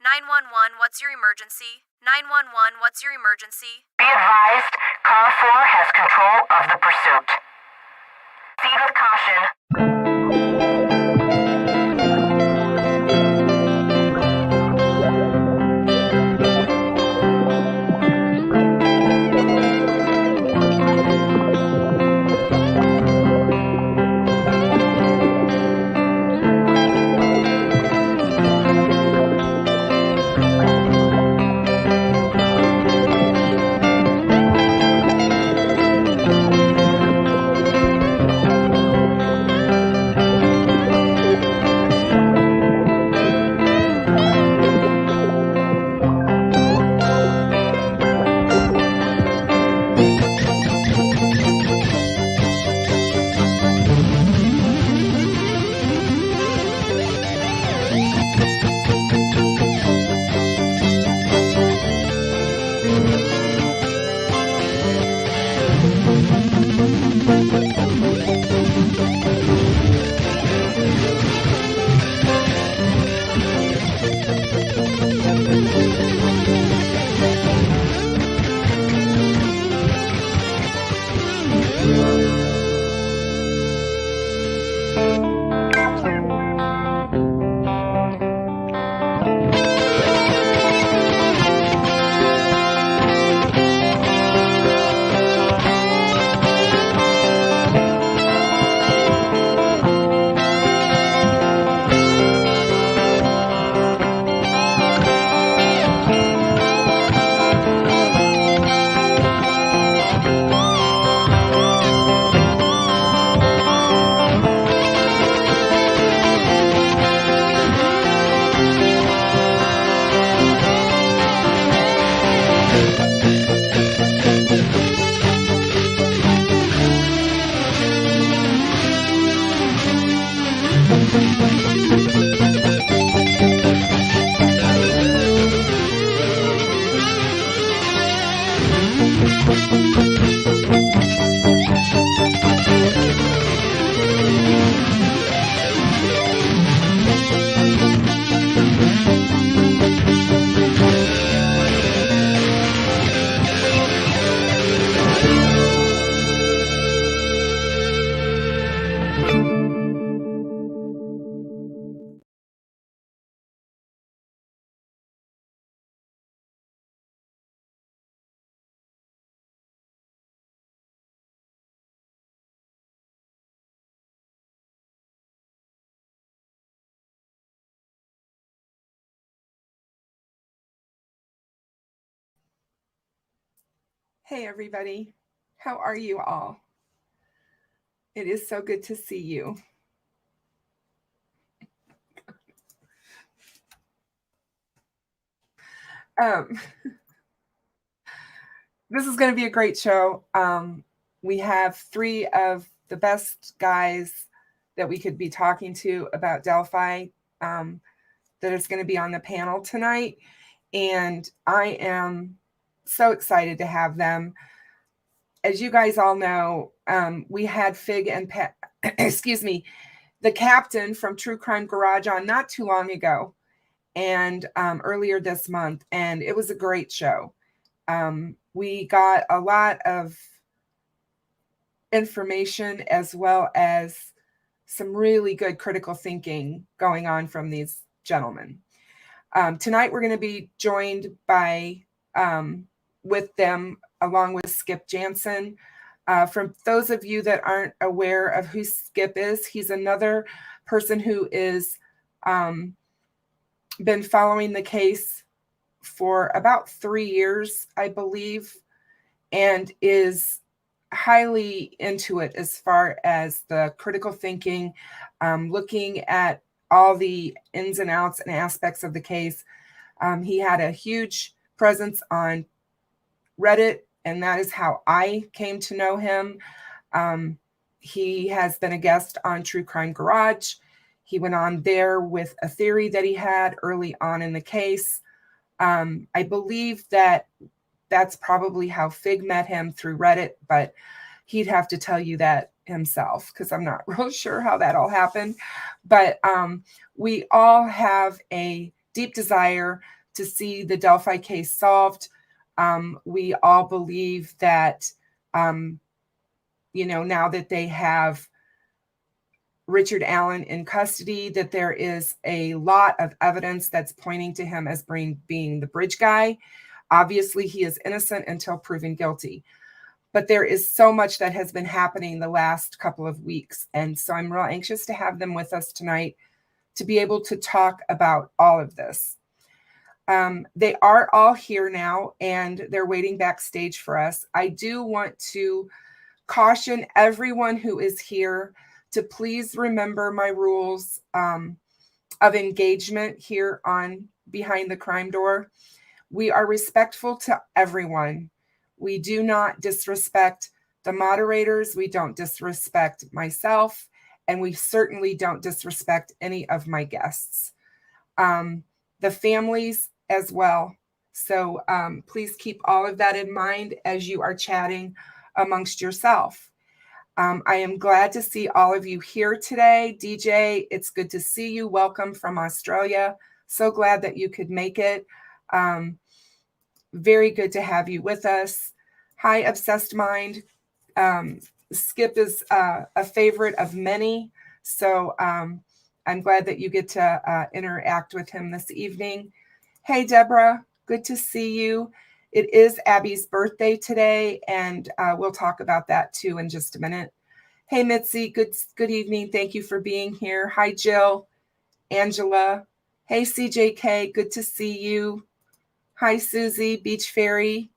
911, what's your emergency? 911, what's your emergency? Be advised, Car 4 has control of the pursuit. Proceed with caution. Hey everybody, how are you all? It is so good to see you. This is going to be a great show. We have three of the best guys that we could be talking to about Delphi that is going to be on the panel tonight. And I am so excited to have them. As you guys all know, we had Fig and the captain from True Crime Garage on not too long ago and earlier this month, and it was a great show. We got a lot of information as well as some really good critical thinking going on from these gentlemen. Tonight, we're going to be joined by, with them, along with Skip Jansen. From those of you that aren't aware of who Skip is, he's another person who is been following the case for about 3 years, I believe, and is highly into it as far as the critical thinking, looking at all the ins and outs and aspects of the case. He had a huge presence on Reddit, and that is how I came to know him. He has been a guest on True Crime Garage. He went on there with a theory that he had early on in the case. I believe that that's probably how Fig met him, through Reddit, but he'd have to tell you that himself because I'm not real sure how that all happened. But we all have a deep desire to see the Delphi case solved. We all believe that, now that they have Richard Allen in custody, that there is a lot of evidence that's pointing to him as being the bridge guy. Obviously, he is innocent until proven guilty. But there is so much that has been happening the last couple of weeks. And so I'm real anxious to have them with us tonight to be able to talk about all of this. They are all here now, and they're waiting backstage for us. I do want to caution everyone who is here to please remember my rules of engagement here on Behind the Crime Door. We are respectful to everyone. We do not disrespect the moderators. We don't disrespect myself, and we certainly don't disrespect any of my guests. The families as well. So please keep all of that in mind as you are chatting amongst yourself. I am glad to see all of you here today. DJ, it's good to see you. Welcome from Australia. So glad that you could make it. Very good to have you with us. Hi, Obsessed Mind. Skip is a favorite of many. So I'm glad that you get to interact with him this evening. Hey, Deborah, good to see you. It is Abby's birthday today, and we'll talk about that too in just a minute. Hey, Mitzi, good evening. Thank you for being here. Hi, Jill, Angela. Hey, CJK, good to see you. Hi, Susie, Beach Fairy.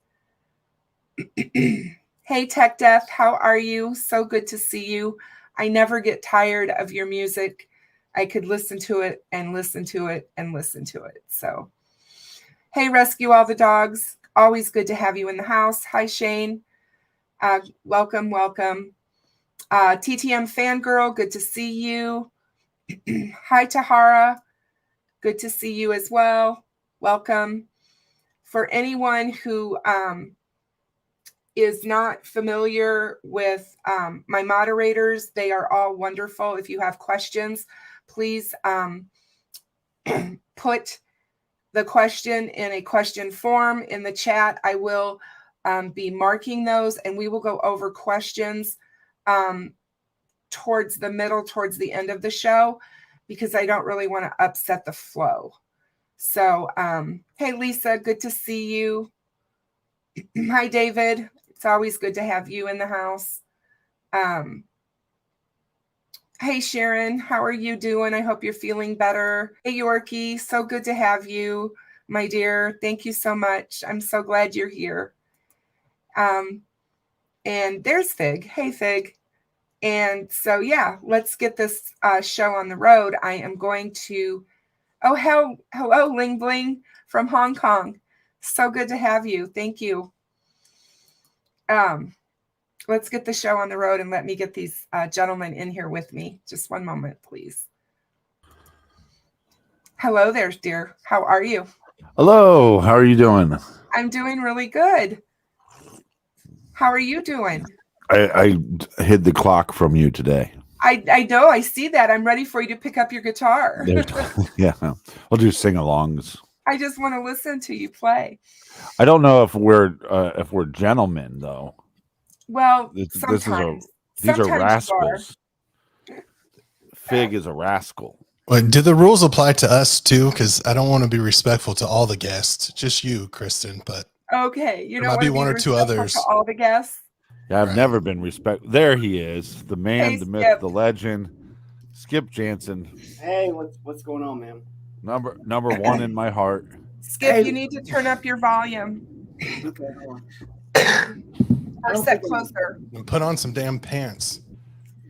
Hey, Tech Death, how are you? So good to see you. I never get tired of your music. I could listen to it and listen to it and listen to it. So, hey, Rescue All the Dogs. Always good to have you in the house. Hi, Shane. Welcome, welcome. TTM Fangirl, good to see you. Hi, Tahara. Good to see you as well. Welcome. For anyone who is not familiar with my moderators, they are all wonderful. If you have questions, please put the question in a question form in the chat. I will be marking those, and we will go over questions towards the end of the show, because I don't really want to upset the flow. So, hey, Lisa, good to see you. Hi, David. It's always good to have you in the house. Hey, Sharon, how are you doing? I hope you're feeling better. Hey, Yorkie, so good to have you, my dear. Thank you so much. I'm so glad you're here. And there's Fig. Hey, Fig. And so, yeah, let's get this show on the road. I am going to... Oh, hello, Ling Bling from Hong Kong. So good to have you. Thank you. Let's get the show on the road, and let me get these gentlemen in here with me. Just one moment, please. Hello there, dear. How are you? Hello. How are you doing? I'm doing really good. How are you doing? I hid the clock from you today. I know. I see that. I'm ready for you to pick up your guitar. Yeah. We'll do sing-alongs. I just want to listen to you play. I don't know if we're gentlemen, though. Well, These are rascals. Fig is a rascal. Well, do the rules apply to us too? Because I don't want to be respectful to all the guests, just you, Kristen. But okay, you there know, might be one or two others. To all the guests. Yeah, I've never been There he is, the man, the myth, the legend, Skip Jansen. Hey, what's going on, man? Number one in my heart. Skip, hey. You need to turn up your volume. Okay, hold on. Or set closer. And put on some damn pants.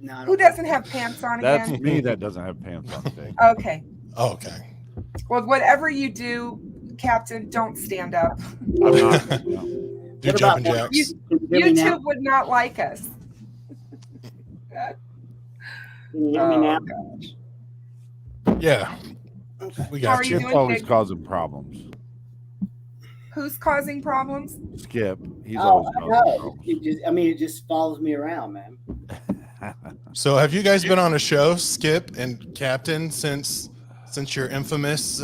No, who doesn't have pants on again? That's me that doesn't have pants on today. Okay. Oh, okay. Well, whatever you do, Captain, don't stand up. I'm not. Do jumping jacks. YouTube would not like us. Can you hear me now? Gosh. Yeah. Okay. We got you. Skip's always causing problems. Who's causing problems? Skip. He's always causing problems. It just follows me around, man. So have you guys been on a show, Skip and Captain, since your infamous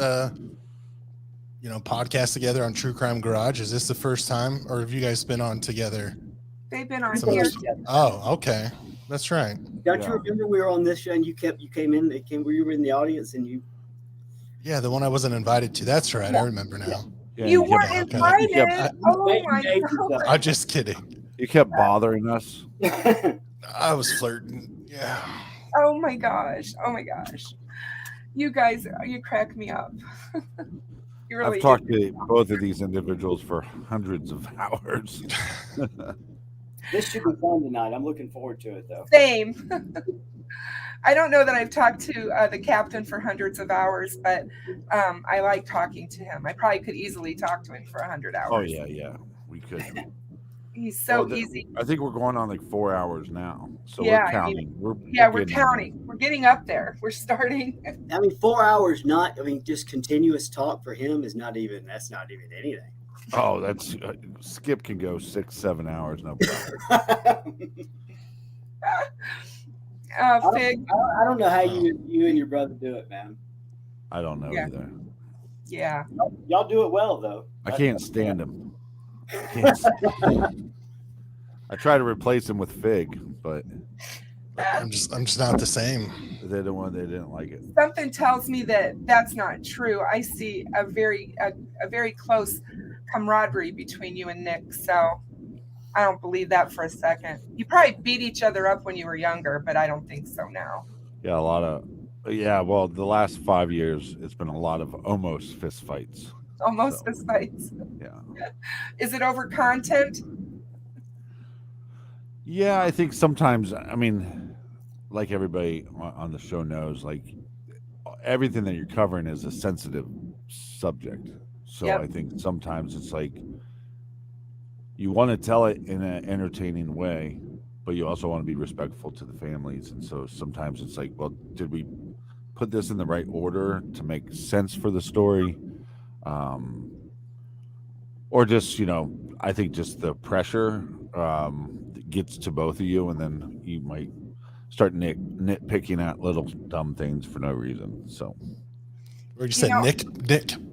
podcast together on True Crime Garage. Is this the first time, or have you guys been on together? They've been on Some here. other- Oh, okay. That's right. Don't Yeah. you remember we were on this show and you came in, you were in the audience and you. Yeah, the one I wasn't invited to. That's right. I remember now. Yeah, You kept- weren't okay. invited. Yeah. Oh my You god. I'm just kidding. You kept bothering us. I was flirting. Yeah. Oh my gosh. Oh my gosh. You guys, you crack me up. You really I've talked to both of these individuals for hundreds of hours. This should be fun tonight. I'm looking forward to it, though. Same. I don't know that I've talked to the captain for hundreds of hours, but I like talking to him. I probably could easily talk to him for 100 hours. Oh yeah, we could. He's so Well, easy. I think we're going on like 4 hours now, so Yeah, we're I counting. mean, we're getting- counting. We're getting up there. We're starting. I mean, 4 hours, just continuous talk for him that's not even anything. Oh, that's Skip can go 6-7 hours, no problem. Fig. I don't know how you and your brother do it, man. I don't know Yeah. either. Yeah. Y'all do it well, though. I can't stand him. I try to replace him with Fig, but I'm just not the same. they didn't like it. Something tells me that that's not true. I see a very close camaraderie between you and Nick. So I don't believe that for a second. You probably beat each other up when you were younger, but I don't think so now. Yeah, well, the last 5 years, it's been a lot of almost fist fights. Almost So, fist fights. Yeah. Is it over content? Yeah, I think sometimes, I mean, like everybody on the show knows, like everything that you're covering is a sensitive subject. So Yep. I think sometimes it's like you want to tell it in an entertaining way, but you also want to be respectful to the families. And so sometimes it's like, well, did we put this in the right order to make sense for the story? Or just, I think just the pressure gets to both of you, and then you might start nitpicking at little dumb things for no reason. So, Or you said Nick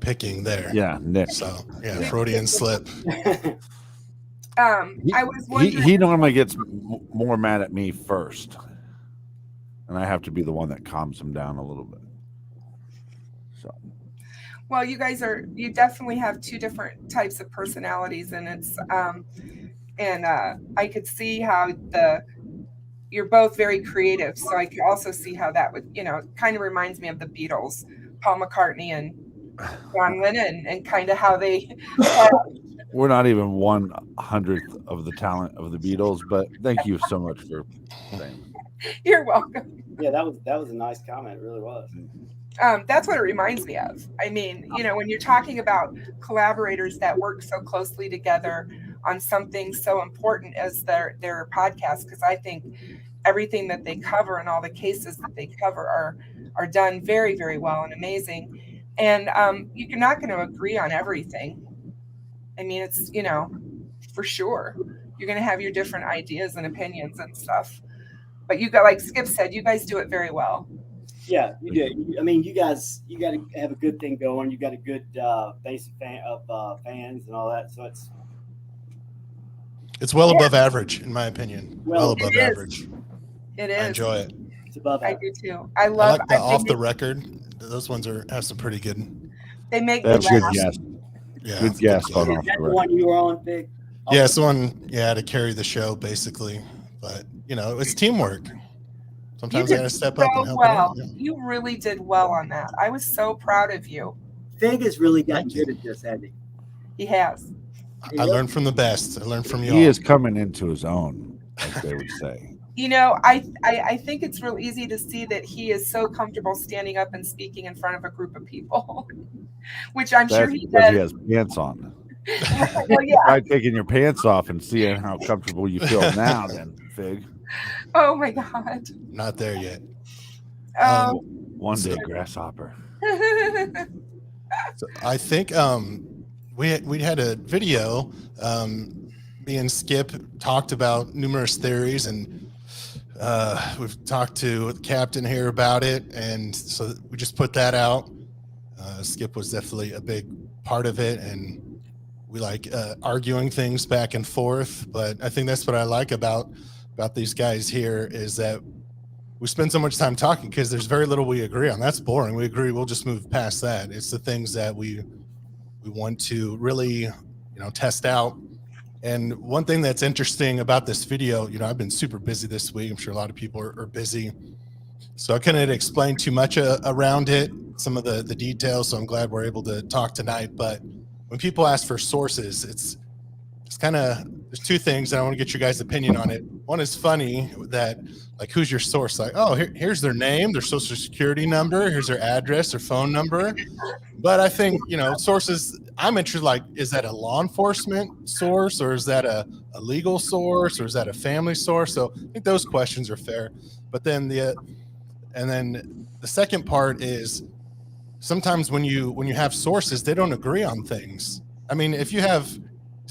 picking there. yeah, Nick. So yeah, Freudian slip. I was wondering. He normally gets more mad at me first, and I have to be the one that calms him down a little bit. So, Well, you definitely have two different types of personalities, and it's I could see how you're both very creative. So I could also see how that would, kind of reminds me of the Beatles, Paul McCartney and John Lennon, and kind of how they. we're not even 1/100th of the talent of the Beatles, but thank you so much for saying. You're welcome. Yeah, that was a nice comment. It really was. That's what it reminds me of. I mean, when you're talking about collaborators that work so closely together on something so important as their podcast, because I think everything that they cover and all the cases that they cover are done very, very well and amazing. And you're not going to agree on everything. I mean, it's, for sure, you're going to have your different ideas and opinions and stuff. But like Skip said, you guys do it very well. Yeah, you do. I mean, you guys, you got to have a good thing going. You got a good base of fans and all that. So It's well above average, in my opinion. Well it above is. average. It is. I enjoy it. it's above I average. do too. I I love. like the I think off the record. Those ones have some pretty good. They make me That's good laugh. guess. Yeah, Good guess on Is off that the the record. one you were on, Big? Yeah, it's the one. Yeah, to carry the show basically, but it's teamwork. Sometimes I did got to step up and so help well. out. Yeah. You really did well on that. I was so proud of you. Fig has really gotten Thank you. good at this, hasn't he? He has. I learned from the best. I learned from you. He is coming into his own, as they would say. I think it's real easy to see that he is so comfortable standing up and speaking in front of a group of people, which I'm sure That's he because he does. has pants on. Well, yeah. Try taking your pants off and seeing how comfortable you feel now, then, Fig. Oh my God. Not there yet. Oh. One day, grasshopper. So I think we had a video. Me and Skip talked about numerous theories, and we've talked to the captain here about it, and so we just put that out. Skip was definitely a big part of it, and we like arguing things back and forth. But I think that's what I like about these guys here, is that we spend so much time talking because there's very little we agree on. That's boring. We agree. We'll just move past that. It's the things that we want to really, test out. And one thing that's interesting about this video, I've been super busy this week. I'm sure a lot of people are busy, so I couldn't explain too much around it, some of the details. So I'm glad we're able to talk tonight. But when people ask for sources, it's kind of, there's two things, and I want to get your guys' opinion on it. One is funny, that like, who's your source? Like, oh, here's their name, their social security number, here's their address, their phone number. But I think, sources, I'm interested, like, is that a law enforcement source, or is that a legal source, or is that a family source? So I think those questions are fair. But then the second part is, sometimes when you have sources, they don't agree on things. I mean, if you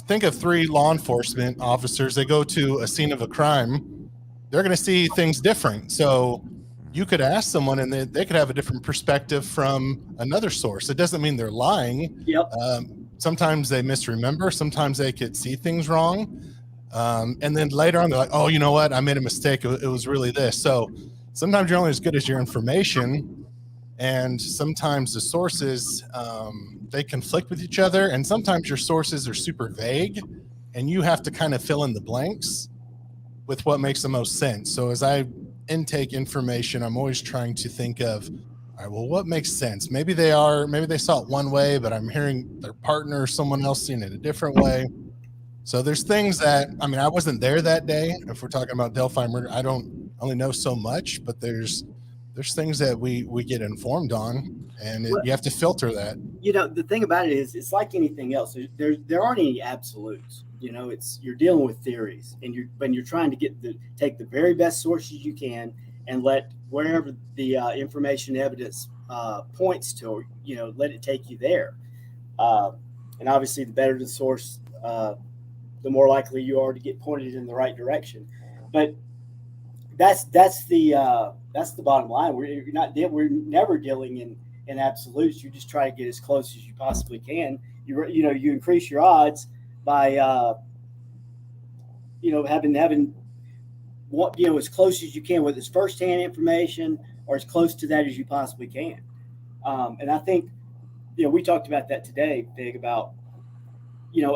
think of 3 law enforcement officers, they go to a scene of a crime, they're going to see things different. So you could ask someone, and they could have a different perspective from another source. It doesn't mean they're lying. Yep. Sometimes they misremember. Sometimes they could see things wrong. And then later on, they're like, oh, you know what? I made a mistake. It was really this. So sometimes you're only as good as your information. And sometimes the sources, they conflict with each other. And sometimes your sources are super vague, and you have to kind of fill in the blanks with what makes the most sense. So as I intake information, I'm always trying to think of, all right, well, what makes sense? Maybe they saw it one way, but I'm hearing their partner or someone else seeing it a different way. So there's things that, I wasn't there that day. If we're talking about Delphi murder, I only know so much, but there's things that we get informed on, and you have to filter that. The thing about it is, it's like anything else. There aren't any absolutes. You're dealing with theories, and you're trying to take the very best sources you can, and let wherever the information evidence points to, let it take you there. And obviously, the better the source, the more likely you are to get pointed in the right direction. But that's the bottom line. We're never dealing in absolutes. You just try to get as close as you possibly can. You increase your odds by having what as close as you can, whether it's firsthand information or as close to that as you possibly can. And I think we talked about that today, Big, about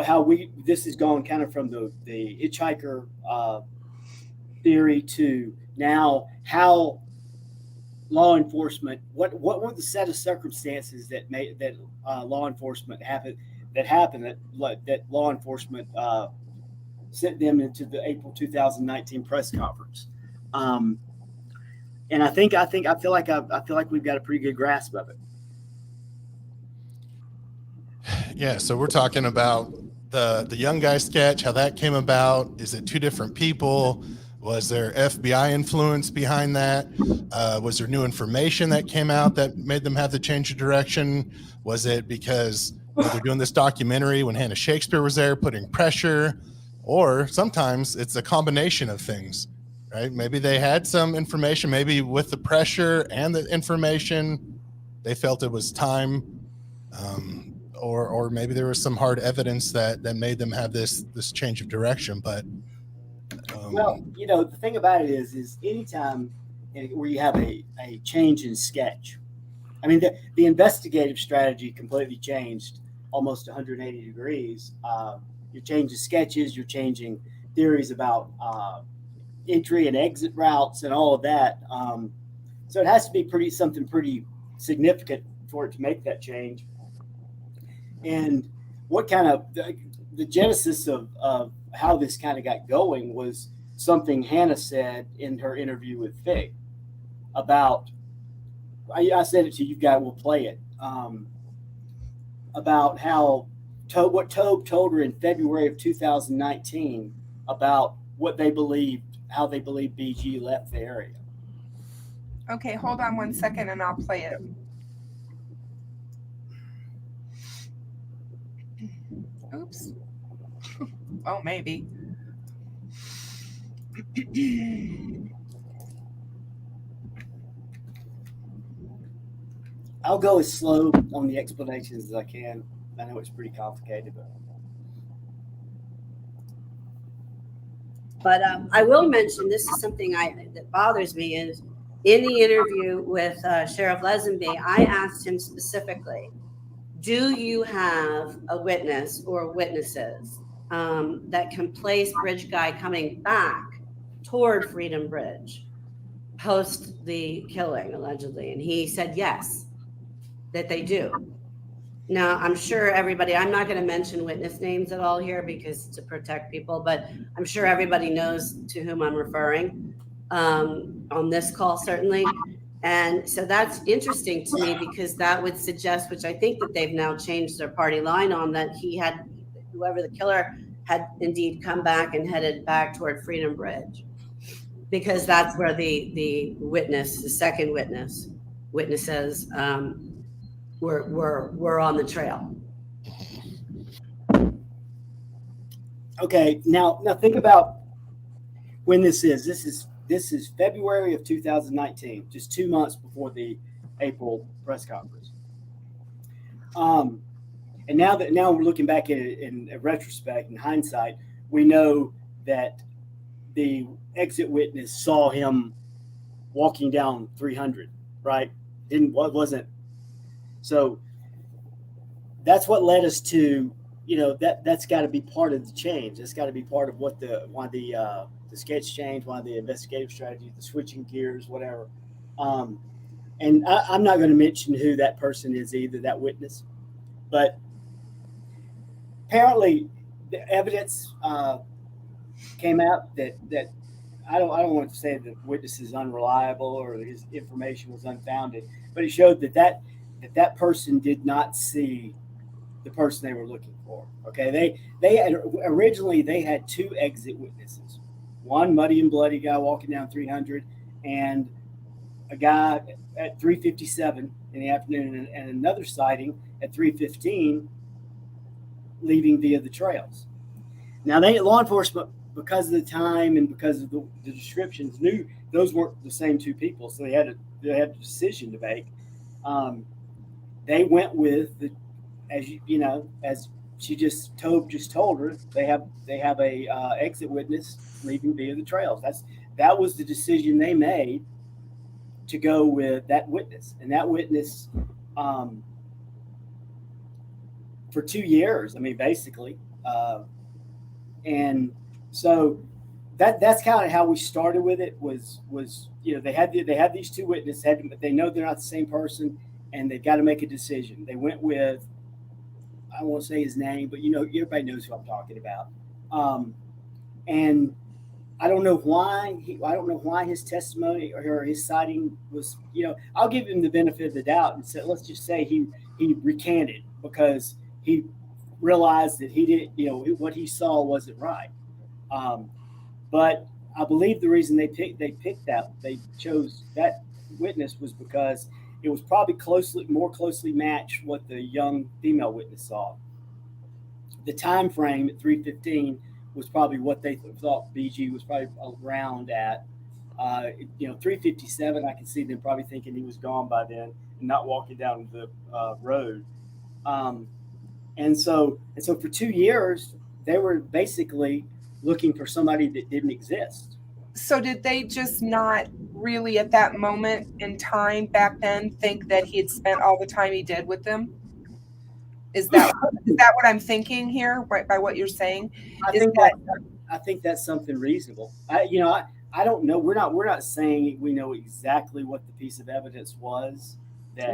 how this has gone kind of from the hitchhiker theory to now how law enforcement, what were the set of circumstances that made that law enforcement happened that law enforcement sent them into the April 2019 press conference. And I feel like we've got a pretty good grasp of it. Yeah, so we're talking about the young guy sketch, how that came about. Is it 2 different people? Was there FBI influence behind that? Was there new information that came out that made them have to change of direction? Was it because they're doing this documentary when Hannah Shakespeare was there, putting pressure? Or sometimes it's a combination of things, right? Maybe they had some information, maybe with the pressure and the information, they felt it was time. Or maybe there was some hard evidence that made them have this change of direction. But well, the thing about it is anytime where you have a change in sketch, the investigative strategy completely changed almost 180 degrees. You're changing sketches, you're changing theories about entry and exit routes and all of that. So it has to be something pretty significant for it to make that change. And what kind of the genesis of how this kind of got going was something Hannah said in her interview with Fig about, I said it to you guys, we'll play it, about how what Tobe told her in February of 2019 about how they believed BG left the area. Okay, hold on 1 second and I'll play it. Oops. Oh, maybe. I'll go as slow on the explanations as I can. I know it's pretty complicated, But I will mention, this is something that bothers me, is in the interview with Sheriff Lesenby, I asked him specifically, do you have a witness or witnesses that can place Bridge Guy coming back toward Freedom Bridge post the killing, allegedly? And he said yes, that they do. Now, I'm sure everybody, I'm not going to mention witness names at all here because to protect people, but I'm sure everybody knows to whom I'm referring on this call, certainly. And so that's interesting to me because that would suggest, which I think that they've now changed their party line on, that whoever the killer had indeed come back and headed back toward Freedom Bridge, because that's where the witness, the second witnesses were on the trail. Okay, now think about when this is. This is February of 2019, just 2 months before the April press conference. And now we're looking back at it in retrospect, in hindsight, we know that the exit witness saw him walking down 300, right? Wasn't. So that's what led us to, that's got to be part of the change. That's got to be part of why the sketch change, why the investigative strategy, the switching gears, whatever. And I'm not going to mention who that person is either, that witness, but apparently the evidence came out that I don't want to say the witness is unreliable or his information was unfounded, but it showed that person did not see the person they were looking for. Okay, they originally had two exit witnesses, one muddy and bloody guy walking down 300, and a guy at 3:57 in the afternoon, and another sighting at 3:15 leaving via the trails. Now, law enforcement, because of the time and because of the descriptions, knew those weren't the same two people, so they had a decision to make. They went with as she just told her, they have a exit witness leaving via the trails. That was the decision they made, to go with that witness, and that witness for 2 years. I mean, basically, and so that's kind of how we started with it. Was they had these two witnesses, but they know they're not the same person, and they've got to make a decision. They went with, I won't say his name, but everybody knows who I'm talking about. And I don't know why his testimony or his citing was, I'll give him the benefit of the doubt and say, let's just say he recanted because he realized that he didn't, what he saw wasn't right. But I believe the reason they chose that witness was because it was probably more closely matched what the young female witness saw. The time frame at 3:15 was probably what they thought BG was probably around at. 3:57, I can see them probably thinking he was gone by then and not walking down the road. And so for 2 years, they were basically looking for somebody that didn't exist. So did they just not really at that moment in time back then think that he had spent all the time he did with them? Is that what I'm thinking here, right, by what you're saying? I think that's something reasonable. I don't know. We're not saying we know exactly what the piece of evidence was that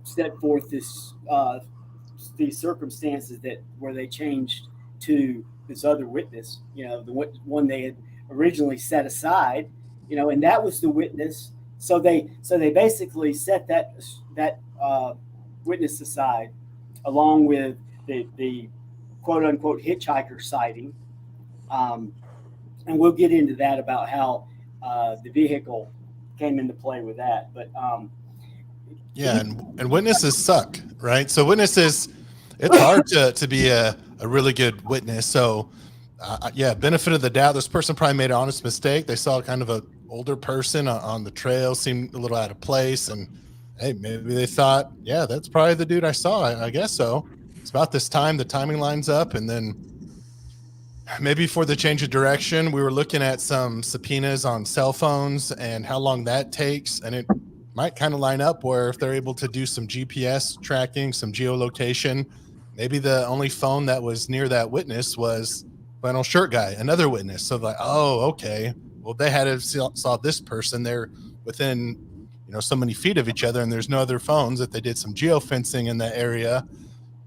set forth these circumstances where they changed to this other witness, the one they had originally set aside, and that was the witness. So they basically set that witness aside, along with the quote unquote hitchhiker sighting, and we'll get into that about how the vehicle came into play with that. But yeah, and witnesses suck, right? So witnesses, it's hard to be a really good witness. So benefit of the doubt. This person probably made an honest mistake. They saw kind of an older person on the trail, seemed a little out of place, and hey, maybe they thought, yeah, that's probably the dude I saw. I guess so. It's about this time. The timing lines up. And then maybe for the change of direction, we were looking at some subpoenas on cell phones and how long that takes. And it might kind of line up where if they're able to do some GPS tracking, some geolocation, maybe the only phone that was near that witness was flannel shirt guy, another witness. So like, oh, okay. Well, they had to saw this person. They're within, so many feet of each other, and there's no other phones. That they did some geofencing in that area,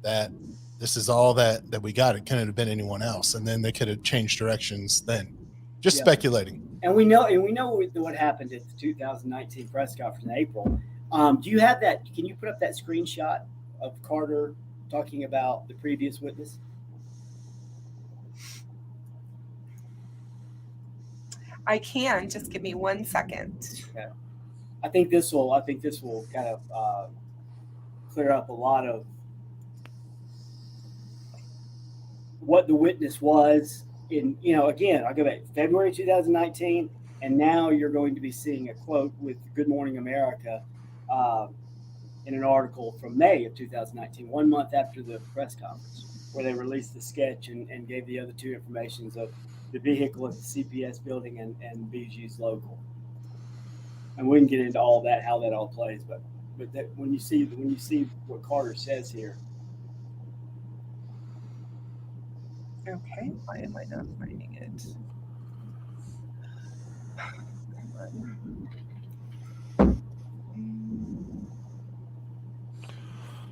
that this is all that we got. It couldn't have been anyone else, and then they could have changed directions then. Just speculating. And we know what happened at the 2019 press conference in April. Do you have that? Can you put up that screenshot of Carter talking about the previous witness? I can. Just give me 1 second. Okay. I think this will kind of clear up a lot of what the witness was in, again, I'll go back February 2019, and now you're going to be seeing a quote with Good Morning America in an article from May of 2019, 1 month after the press conference, where they released the sketch and gave the other two informations of the vehicle at the CPS building and BG's local. And we can get into all that, how that all plays, but that, when you see what Carter says here. Okay, why am I not finding it?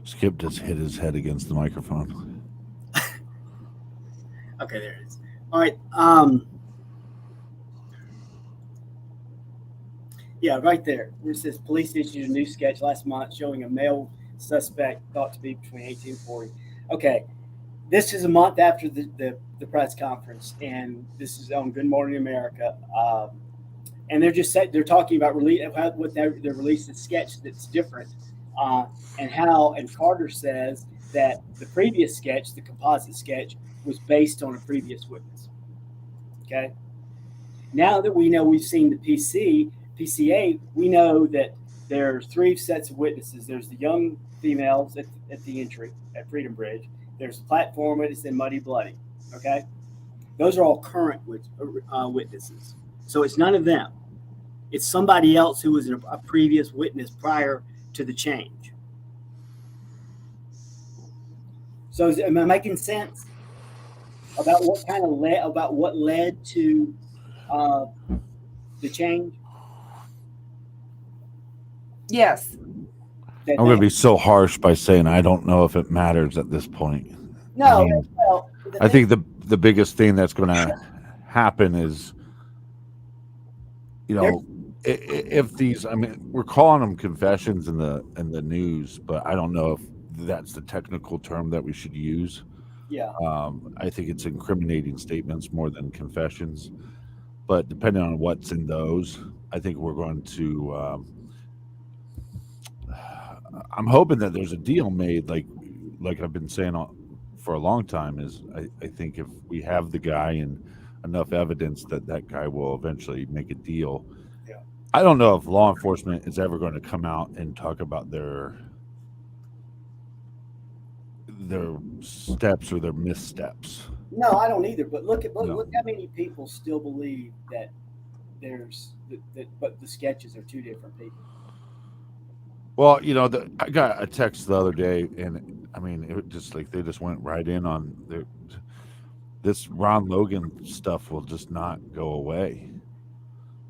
Skip just hit his head against the microphone. Okay, there it is. All right. Yeah, right there, where it says police issued a new sketch last month showing a male suspect thought to be between 18 and 40. Okay, this is a month after the press conference, and this is on Good Morning America. And they're talking about they're releasing a sketch that's different, and Carter says that the previous sketch, the composite sketch, was based on a previous witness. Okay. Now that we know we've seen the PCA, we know that there's 3 sets of witnesses. There's the young females at the entry at Freedom Bridge. There's the platform witness and Muddy Bloody. Okay. Those are all current witnesses. So it's none of them. It's somebody else who was a previous witness prior to the change. So am I making sense about what led to the change? Yes. I'm going to be so harsh by saying I don't know if it matters at this point. No. I think the biggest thing that's going to happen is, if these, we're calling them confessions in the news, but I don't know if that's the technical term that we should use. Yeah. I think it's incriminating statements more than confessions, but depending on what's in those, I think we're going to, I'm hoping that there's a deal made, like I've been saying for a long time, is I think if we have the guy and enough evidence that guy will eventually make a deal. Yeah. I don't know if law enforcement is ever going to come out and talk about their steps or their missteps. No, I don't either. But look how many people still believe that but the sketches are 2 different people. Well, I got a text the other day, and it just like they just went right in on this Ron Logan stuff will just not go away.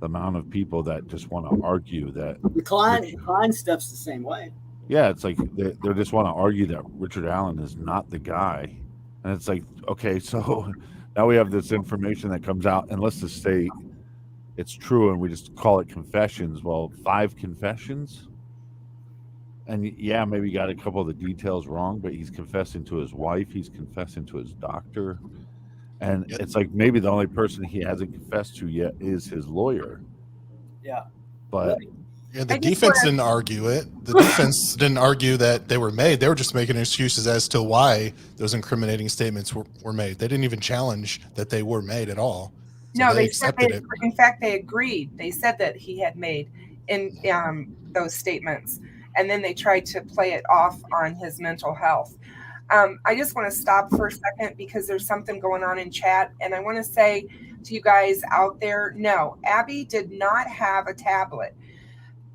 The amount of people that just want to argue that the Klein stuff's the same way. Yeah, it's like they just want to argue that Richard Allen is not the guy, and it's like, okay, so now we have this information that comes out, and let's just say it's true, and we just call it confessions. Well, 5 confessions. And yeah, maybe got a couple of the details wrong, but he's confessing to his wife. He's confessing to his doctor. And it's like maybe the only person he hasn't confessed to yet is his lawyer. Yeah. But the defense didn't argue it. The defense didn't argue that they were made. They were just making excuses as to why those incriminating statements were made. They didn't even challenge that they were made at all. So No, they accepted it. In fact, they agreed. They said that he had made in those statements. and then they tried to play it off on his mental health. I just want to stop for a second because there's something going on in chat, and I want to say to you guys out there, no, Abby did not have a tablet.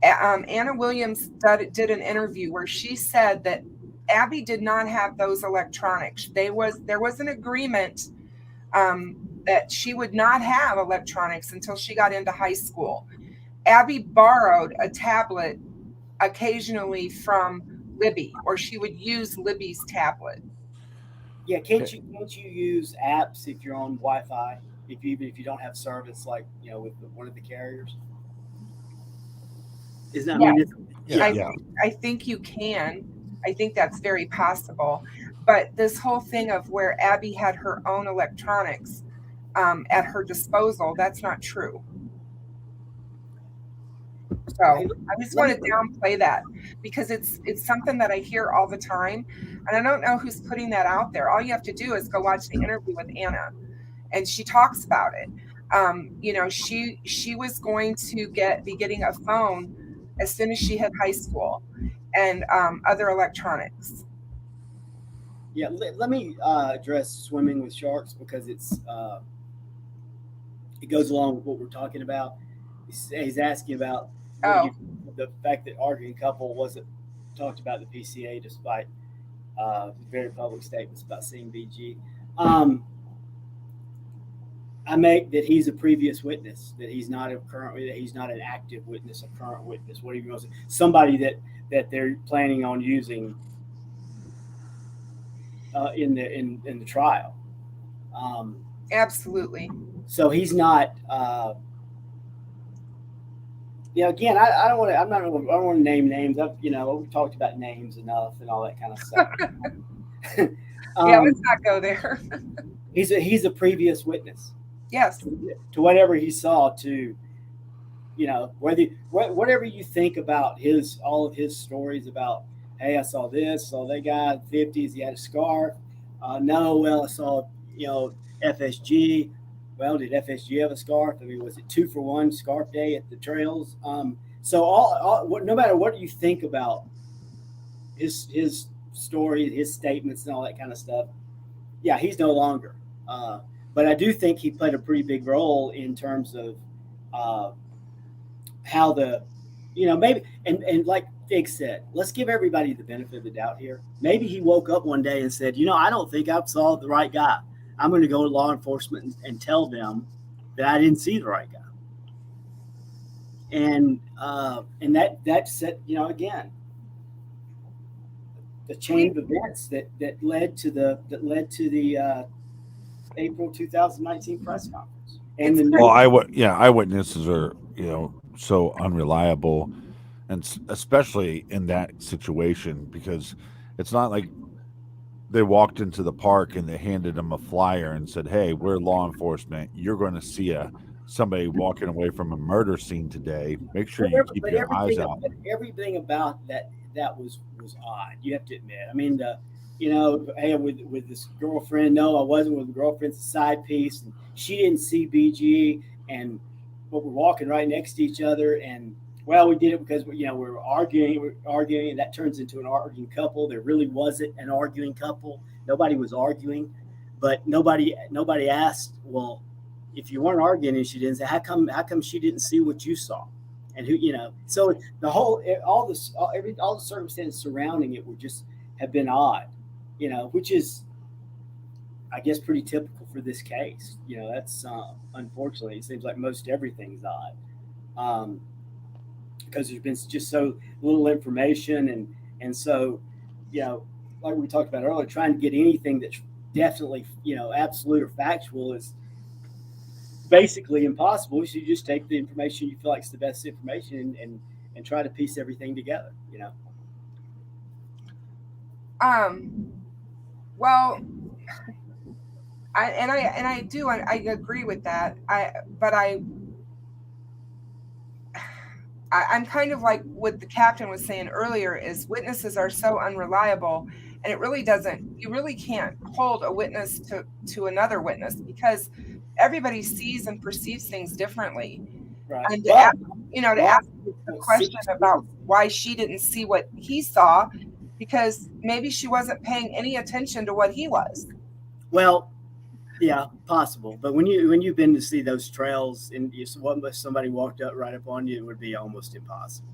Anna Williams did an interview where she said that Abby did not have those electronics. There was an agreement that she would not have electronics until she got into high school. Abby borrowed a tablet occasionally from Libby, or she would use Libby's tablet. Yeah, can't you use apps if you're on Wi-Fi, even if you don't have service, like with one of the carriers? Isn't that, I think you can. I think that's very possible. But this whole thing of where Abby had her own electronics at her disposal, that's not true. So I just want to downplay that because it's something that I hear all the time, and I don't know who's putting that out there. All you have to do is go watch the interview with Anna, and she talks about it. She was going to be getting a phone as soon as she hit high school, and other electronics. Yeah, let me address swimming with sharks because it goes along with what we're talking about. He's asking about the fact that arguing couple wasn't talked about the PCA despite very public statements about seeing BG. I make that he's a previous witness, that he's not an active witness, a current witness, whatever you want to say, somebody that they're planning on using in the trial. Absolutely. So he's not. Again, I don't want to. I don't want to name names. We've talked about names enough and all that kind of stuff. Let's not go there. He's a previous witness. Yes. To whatever he saw, to whatever you think about all of his stories about, hey, I saw this, saw that guy in the 50s, he had a scarf. I saw FSG. Well, did FSG have a scarf? I mean, was it 2-for-1 scarf day at the trails? So no matter what you think about his story, his statements, and all that kind of stuff, yeah, he's no longer. But I do think he played a pretty big role in terms of how maybe and like Fig said, let's give everybody the benefit of the doubt here. Maybe he woke up one day and said, I don't think I saw the right guy. I'm going to go to law enforcement and tell them that I didn't see the right guy. And that set, again, the chain of events that led to the April 2019 press conference. And eyewitnesses are so unreliable, and especially in that situation, because it's not like they walked into the park and they handed them a flyer and said, "Hey, we're law enforcement. You're going to see somebody walking away from a murder scene today. Make sure you keep your eyes out." Everything about that was odd. You have to admit. I mean, hey, with this girlfriend. No, I wasn't with the girlfriend's a side piece. And she didn't see BG, but we're walking right next to each other. And well, we did it because we're arguing, and that turns into an arguing couple. There really wasn't an arguing couple. Nobody was arguing, but nobody asked, well, if you weren't arguing and she didn't say, how come she didn't see what you saw? And so all the circumstances surrounding it have been odd, which is, I guess, pretty typical for this case. That's unfortunately, it seems like most everything's odd. Because there's been just so little information, and so like we talked about earlier, trying to get anything that's definitely absolute or factual is basically impossible. So you just take the information you feel like is the best information and try to piece everything together. Well, I agree with that. I'm kind of like what the captain was saying earlier, is witnesses are so unreliable, and you really can't hold a witness to another witness because everybody sees and perceives things differently. Right. And you know, to Well, ask a question about why she didn't see what he saw, because maybe she wasn't paying any attention to what he was. Well, yeah, possible. But when you've been to see those trails and somebody walked up right up on you, it would be almost impossible.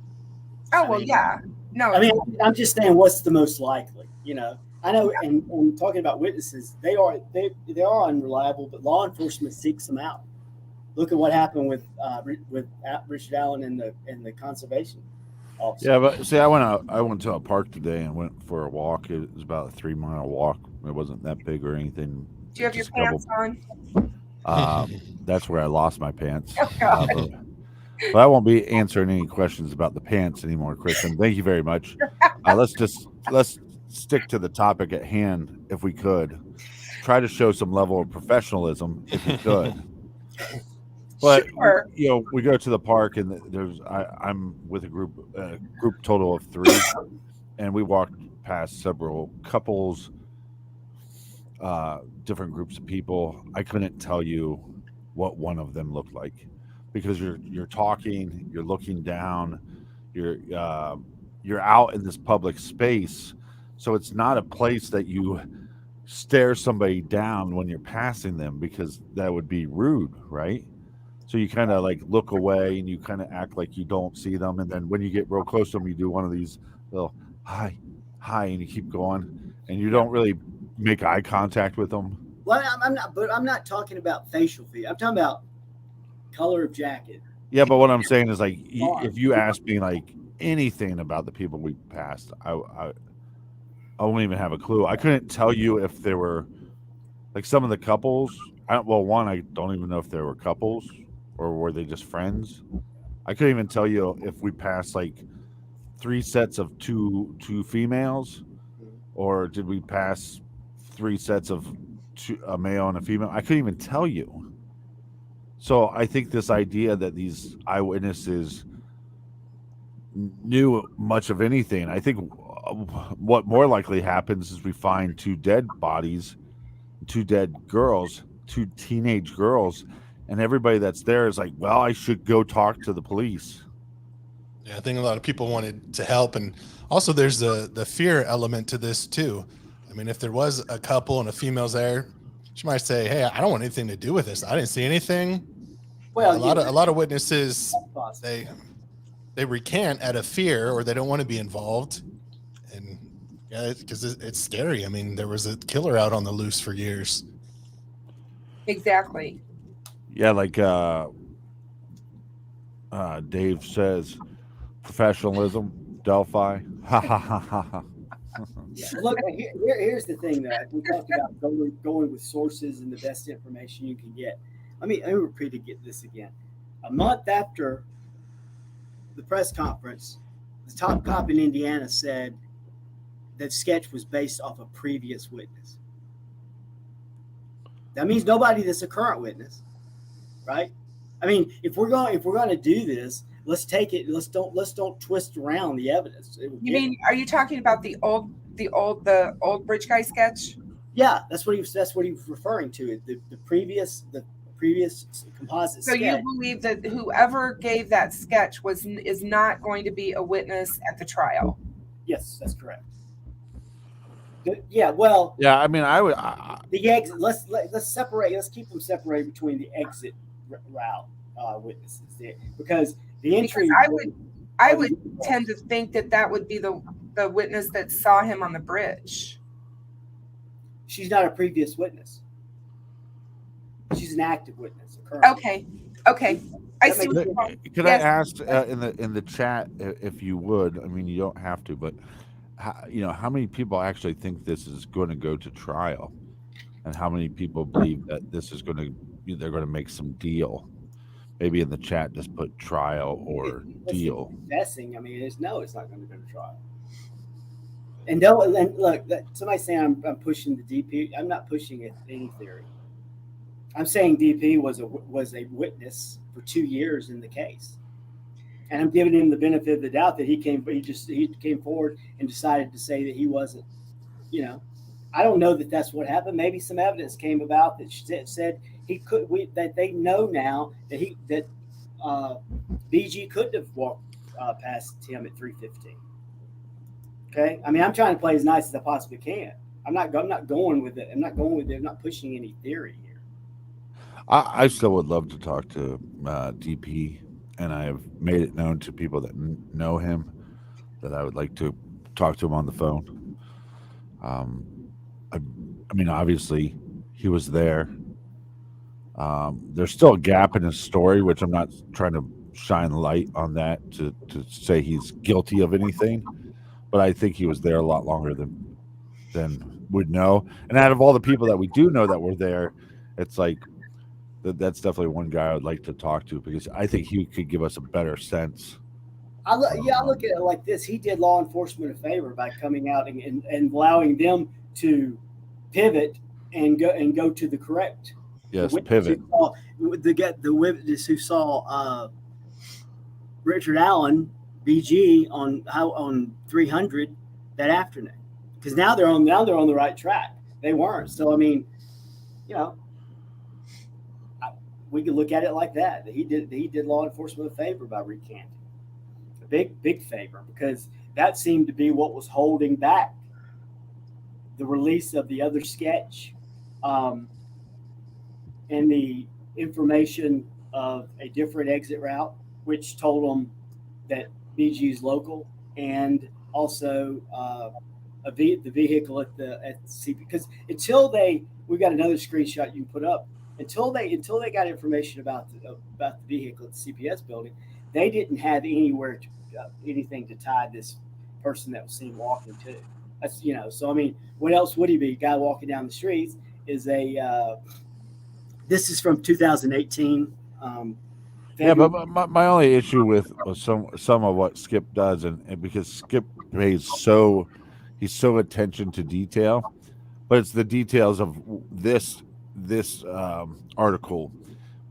Oh, well, yeah. No, I mean, I'm just saying, what's the most likely? You know, I know, and talking about witnesses, they are unreliable, but law enforcement seeks them out. Look at what happened with Richard Allen and the conservation officer. Yeah, but see, I went to a park today and went for a walk. It was about a 3-mile walk. It wasn't that big or anything. do you have your Just a couple- pants on? That's where I lost my pants. Oh, God. But I won't be answering any questions about the pants anymore, Kristen. Thank you very much. Let's stick to the topic at hand, if we could. Try to show some level of professionalism, if we could. But Sure. you know, we go to the park, and I'm with a group total of 3, and we walked past several couples, different groups of people. I couldn't tell you what one of them looked like, because you're talking, you're looking down, you're out in this public space, so it's not a place that you stare somebody down when you're passing them, because that would be rude, right? So you kind of like look away and you kind of act like you don't see them, and then when you get real close to them, you do one of these little hi, and you keep going, and you don't really make eye contact with them. Well, I'm not talking about facial features. I'm talking about color of jacket. Yeah, but what I'm saying is, like, if you ask me like anything about the people we passed, I won't even have a clue. I couldn't tell you if there were like some of the couples. One, I don't even know if there were couples or were they just friends. I couldn't even tell you if we passed like 3 sets of two females, or did we pass 3 sets of a male and a female. I couldn't even tell you. So I think this idea that these eyewitnesses knew much of anything, I think what more likely happens is we find 2 dead bodies, 2 dead girls, 2 teenage girls, and everybody that's there is like, well, I should go talk to the police. Yeah, I think a lot of people wanted to help, and also there's the fear element to this too. I mean, if there was a couple and a female's there, she might say, "Hey, I don't want anything to do with this. I didn't see anything." Well, a lot of witnesses, they recant out of fear, or they don't want to be involved, and yeah, because it's scary. I mean, there was a killer out on the loose for years. Exactly. Yeah, like Dave says, professionalism, Delphi. Ha ha ha ha ha. Look, here's the thing that we talked about going with sources and the best information you can get. Let me repeat this again. A month after the press conference, the top cop in Indiana said that sketch was based off a previous witness. That means nobody that's a current witness, right? I mean, if we're going to do this, let's take it. Let's don't twist around the evidence. Are you talking about the old bridge guy sketch? Yeah, that's what he was referring to. The previous composite. So sketch. You believe that whoever gave that sketch is not going to be a witness at the trial? Yes, that's correct. Yeah, well. Yeah, I mean, the exit. Let's separate. Let's keep them separated between the exit route witnesses there, because the entry. Because I would tend to think that would be the witness that saw him on the bridge. She's not a previous witness. She's an active witness. Okay. I see. Could I ask in the chat if you would? I mean, you don't have to, but how many people actually think this is going to go to trial, and how many people believe that this is they're going to make some deal? Maybe in the chat, just put trial or deal. Guessing. I mean, it's not going to go to trial. And look, somebody saying I'm pushing the DP. I'm not pushing it any theory. I'm saying DP was a witness for 2 years in the case, and I'm giving him the benefit of the doubt that he came forward and decided to say that he wasn't. I don't know that that's what happened. Maybe some evidence came about that said he could. That they know now that BG couldn't have walked past him at 3:15. Okay, I mean, I'm trying to play as nice as I possibly can. I'm not going with it. I'm not going with it. I'm not pushing any theory here. I still would love to talk to DP, and I have made it known to people that know him that I would like to talk to him on the phone. I mean, obviously, he was there. There's still a gap in his story, which I'm not trying to shine light on that to say he's guilty of anything, but I think he was there a lot longer than would know. And out of all the people that we do know that were there, it's like that's definitely one guy I would like to talk to because I think he could give us a better sense. I look at it like this. He did law enforcement a favor by coming out and allowing them to pivot and go to the correct. Yes, pivot. The witness who saw Richard Allen, BG on 300 that afternoon, because now they're on the right track. They weren't. So I mean, we could look at it like that. He did law enforcement a favor by recanting, a big favor, because that seemed to be what was holding back the release of the other sketch, and the information of a different exit route, which told them that BG is local, and also the vehicle at CP. Because we've got another screenshot you can put up. Until they got information about the vehicle at the CPS building, they didn't have anything to tie this person that was seen walking to. That's So I mean, what else would he be? A guy walking down the streets is This is from 2018. Yeah, but my only issue with some of what Skip does, and because Skip he's so attention to detail, but it's the details of this article.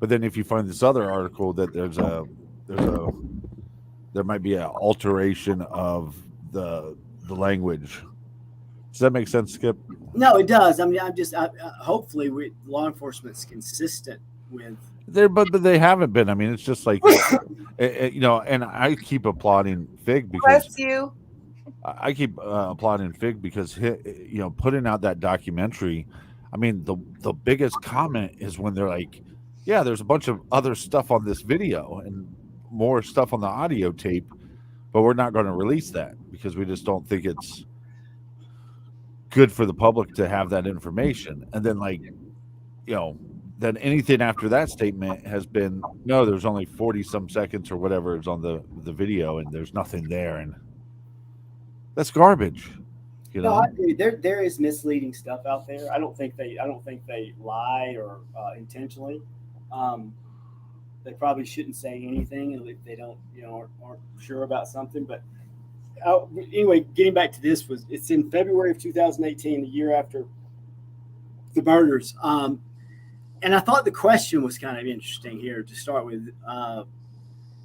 But then if you find this other article that there might be an alteration of the language. Does that make sense, Skip? No, it does. I mean, hopefully law enforcement's consistent with. But they haven't been. I mean, it's just like and I keep applauding Fig because Bless you. I keep applauding Fig because putting out that documentary. I mean, the biggest comment is when they're like, "Yeah, there's a bunch of other stuff on this video and more stuff on the audio tape, but we're not going to release that because we just don't think it's good for the public to have that information." And then then anything after that statement has been, no, there's only 40 some seconds or whatever is on the video and there's nothing there. And that's garbage. No, I agree. There is misleading stuff out there. I don't think they lie or intentionally. They probably shouldn't say anything if they don't, aren't sure about something. But anyway, getting back to this, it's in February of 2018, the year after the murders. And I thought the question was kind of interesting here to start with.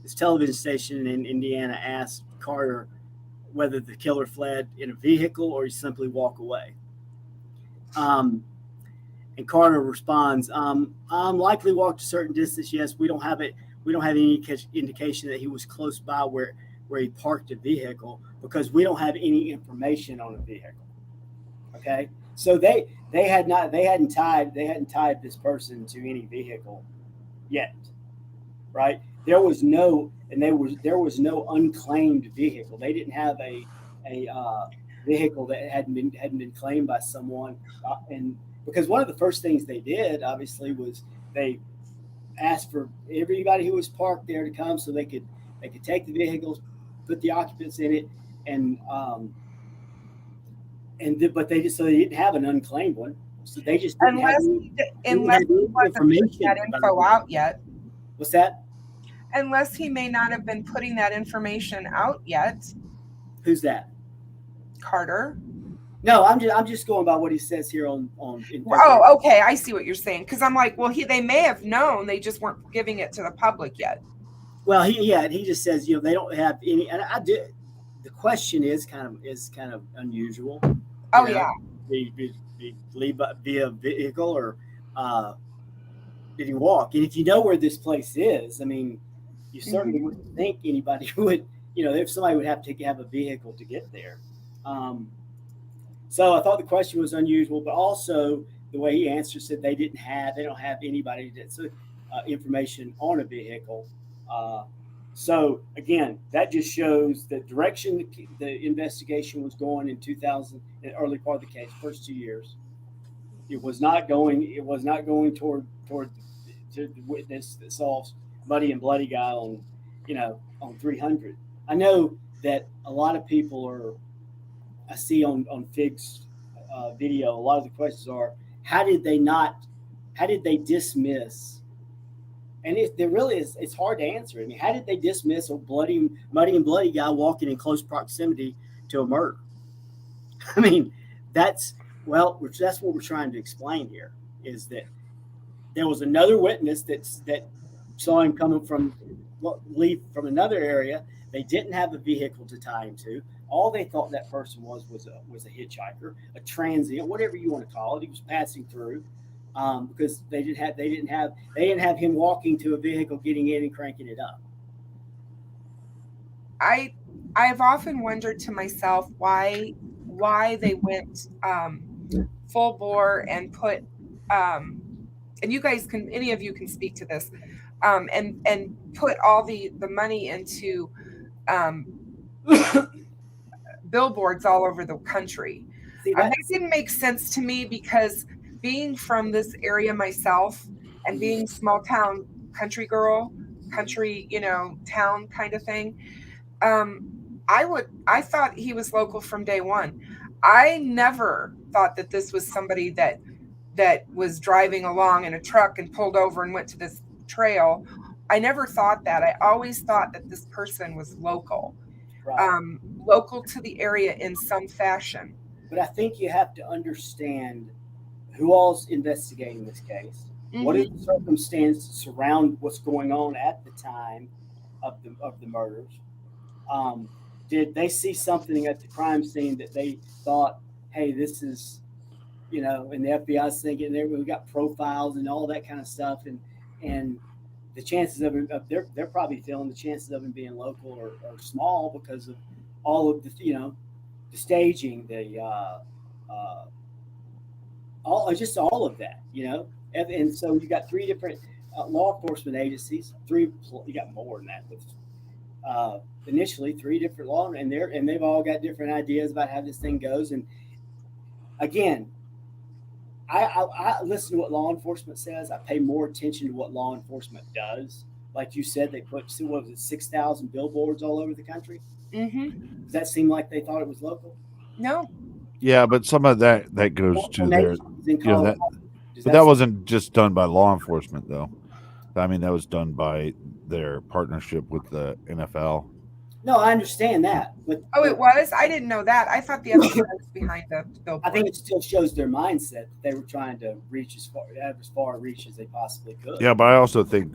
This television station in Indiana asked Carter whether the killer fled in a vehicle or he simply walked away. And Carter responds, likely walked a certain distance. Yes, we don't have any indication that he was close by where he parked a vehicle because we don't have any information on a vehicle. Okay. So they hadn't tied this person to any vehicle yet. Right? There was no unclaimed vehicle. They didn't have a vehicle that hadn't been claimed by someone, and because one of the first things they did, obviously, was they asked for everybody who was parked there to come so they could take the vehicles, put the occupants in it, but they didn't have an unclaimed one, so they just didn't have he wasn't putting that info out yet. What's that? Unless he may not have been putting that information out yet. Who's that? Carter. No, I'm just going by what he says here on. Oh, okay, I see what you're saying. Because I'm like, well, they may have known, they just weren't giving it to the public yet. Well, he just says they don't have any, and I did. The question is kind of unusual. Oh yeah. Did he leave via vehicle or did he walk? And if you know where this place is, I mean, you certainly wouldn't think anybody would, if somebody would have to have a vehicle to get there. So I thought the question was unusual, but also the way he answered said they don't have anybody that's information on a vehicle. So again, that just shows the direction the investigation was going in 2000, in the early part of the case, first 2 years. It was not going toward to the witness that solves Muddy and Bloody guy on 300. I know that a lot of people I see on Fig's video, a lot of the questions are, how did they dismiss? And there really is, it's hard to answer. I mean, how did they dismiss a Muddy and Bloody guy walking in close proximity to a murder? I mean, that's what we're trying to explain here, is that there was another witness that saw him coming from another area. They didn't have a vehicle to tie him to. All they thought that person was a hitchhiker, a transient, whatever you want to call it. He was passing through, because they didn't have him walking to a vehicle, getting in and cranking it up. I've often wondered to myself why they went full bore and put and you guys any of you can speak to this, and put all the money into billboards all over the country. That didn't make sense to me, because being from this area myself and being small town country girl, town kind of thing, I thought he was local from day one. I never thought that this was somebody that was driving along in a truck and pulled over and went to this trail. I never thought that. I always thought that this person was local, local to the area in some fashion. But I think you have to understand who all's investigating this case. Mm-hmm. What is the circumstances surround what's going on at the time of the murders? Did they see something at the crime scene that they thought, hey, this is, and the FBI's thinking we've got profiles and all that kind of stuff, and the chances of they're probably feeling the chances of him being local are small because of all of the the staging, all of that, and so you got three different law enforcement agencies. You got more than that, but initially 3 different law, and they've all got different ideas about how this thing goes. And again, I listen to what law enforcement says. I pay more attention to what law enforcement does. Like you said, they put 6,000 billboards all over the country. Mm-hmm. Does that seem like they thought it was local? No. Yeah, but some of that goes to their, but that wasn't just done by law enforcement, though. I mean, that was done by their partnership with the NFL. No, I understand that. But it was? I didn't know that. I thought the FBI was behind the billboard. I think it still shows their mindset that they were trying to have as far reach as they possibly could. Yeah, but I also think,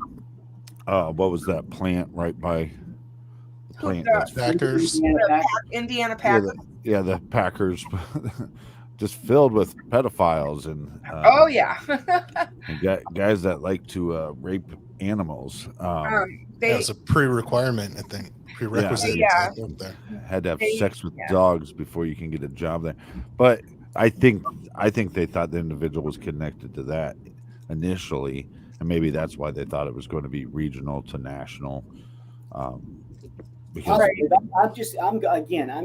what was that plant right by the plant? Packers. Indiana Packers. Yeah, the Packers. Just filled with pedophiles and and guys that like to rape animals. That was a pre-requirement, I think. Prerequisite. Yeah. Had to have sex with dogs before you can get a job there. But I think they thought the individual was connected to that initially, and maybe that's why they thought it was going to be regional to national. Because I'm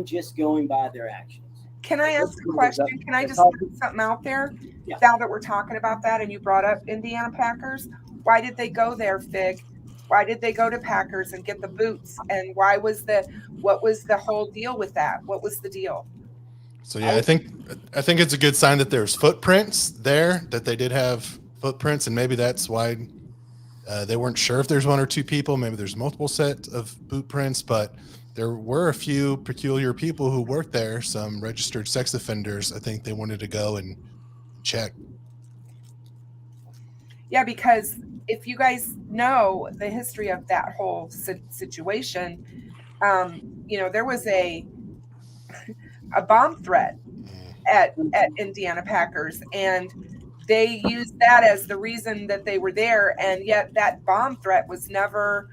just going by their actions. Can I ask a question? Can I just put something out there? Yeah. Now that we're talking about that, and you brought up Indiana Packers, why did they go there, Fig? Why did they go to Packers and get the boots? And what was the whole deal with that? What was the deal? So yeah, I think it's a good sign that there's footprints there, that they did have footprints, and maybe that's why they weren't sure if there's 1 or 2 people. Maybe there's multiple sets of boot prints, but there were a few peculiar people who worked there, some registered sex offenders. I think they wanted to go and check. Yeah, because if you guys know the history of that whole situation, there was a bomb threat at Indiana Packers, and they used that as the reason that they were there, and yet that bomb threat was never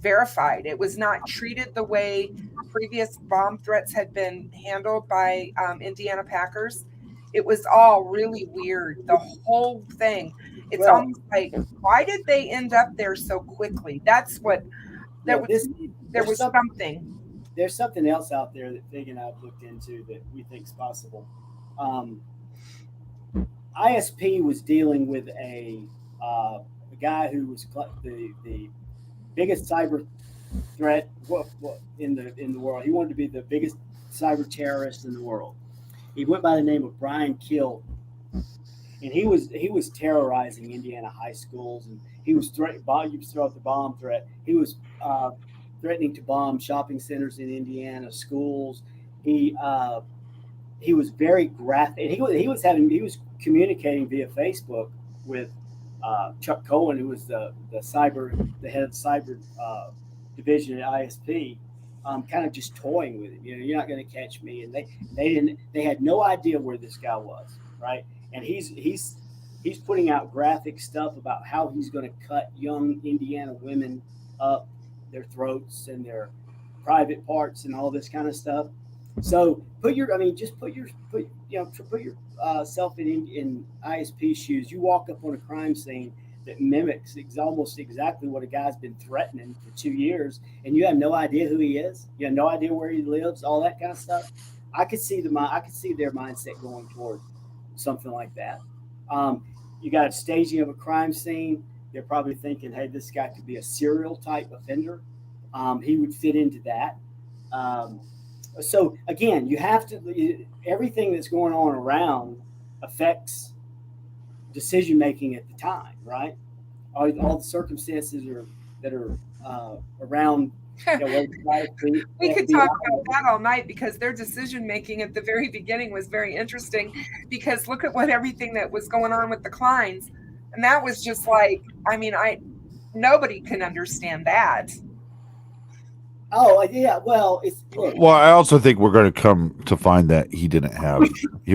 verified. It was not treated the way previous bomb threats had been handled by Indiana Packers. It was all really weird. The whole thing. It's Well- almost like, why did they end up there so quickly? That's what Yeah, there was something. There's something else out there that Fig and I've looked into that we think is possible. ISP was dealing with a guy who was the biggest cyber threat in the world. He wanted to be the biggest cyber terrorist in the world. He went by the name of Brian Kill, and he was terrorizing Indiana high schools, and he was threatening. You throw out the bomb threat. He was threatening to bomb shopping centers in Indiana, schools. He was very graphic. He was communicating via Facebook with Chuck Cohen, who was the head of the cyber division at ISP, kind of just toying with him. You're not going to catch me. And they had no idea where this guy was, right? And he's putting out graphic stuff about how he's going to cut young Indiana women up, their throats and their private parts and all this kind of stuff. So put yourself in ISP shoes. You walk up on a crime scene that mimics almost exactly what a guy's been threatening for 2 years, and you have no idea who he is. You have no idea where he lives, all that kind of stuff. I could see their mindset going toward something like that. You got a staging of a crime scene. They're probably thinking, hey, this guy could be a serial type offender. He would fit into that. So again, you have to, everything that's going on around affects decision making at the time, right? All the circumstances that are around. We could talk about that all night, because their decision making at the very beginning was very interesting, because look at everything that was going on with the Kleins, and that was just like, nobody can understand that. Oh yeah, well, Well, I also think we're going to come to find that he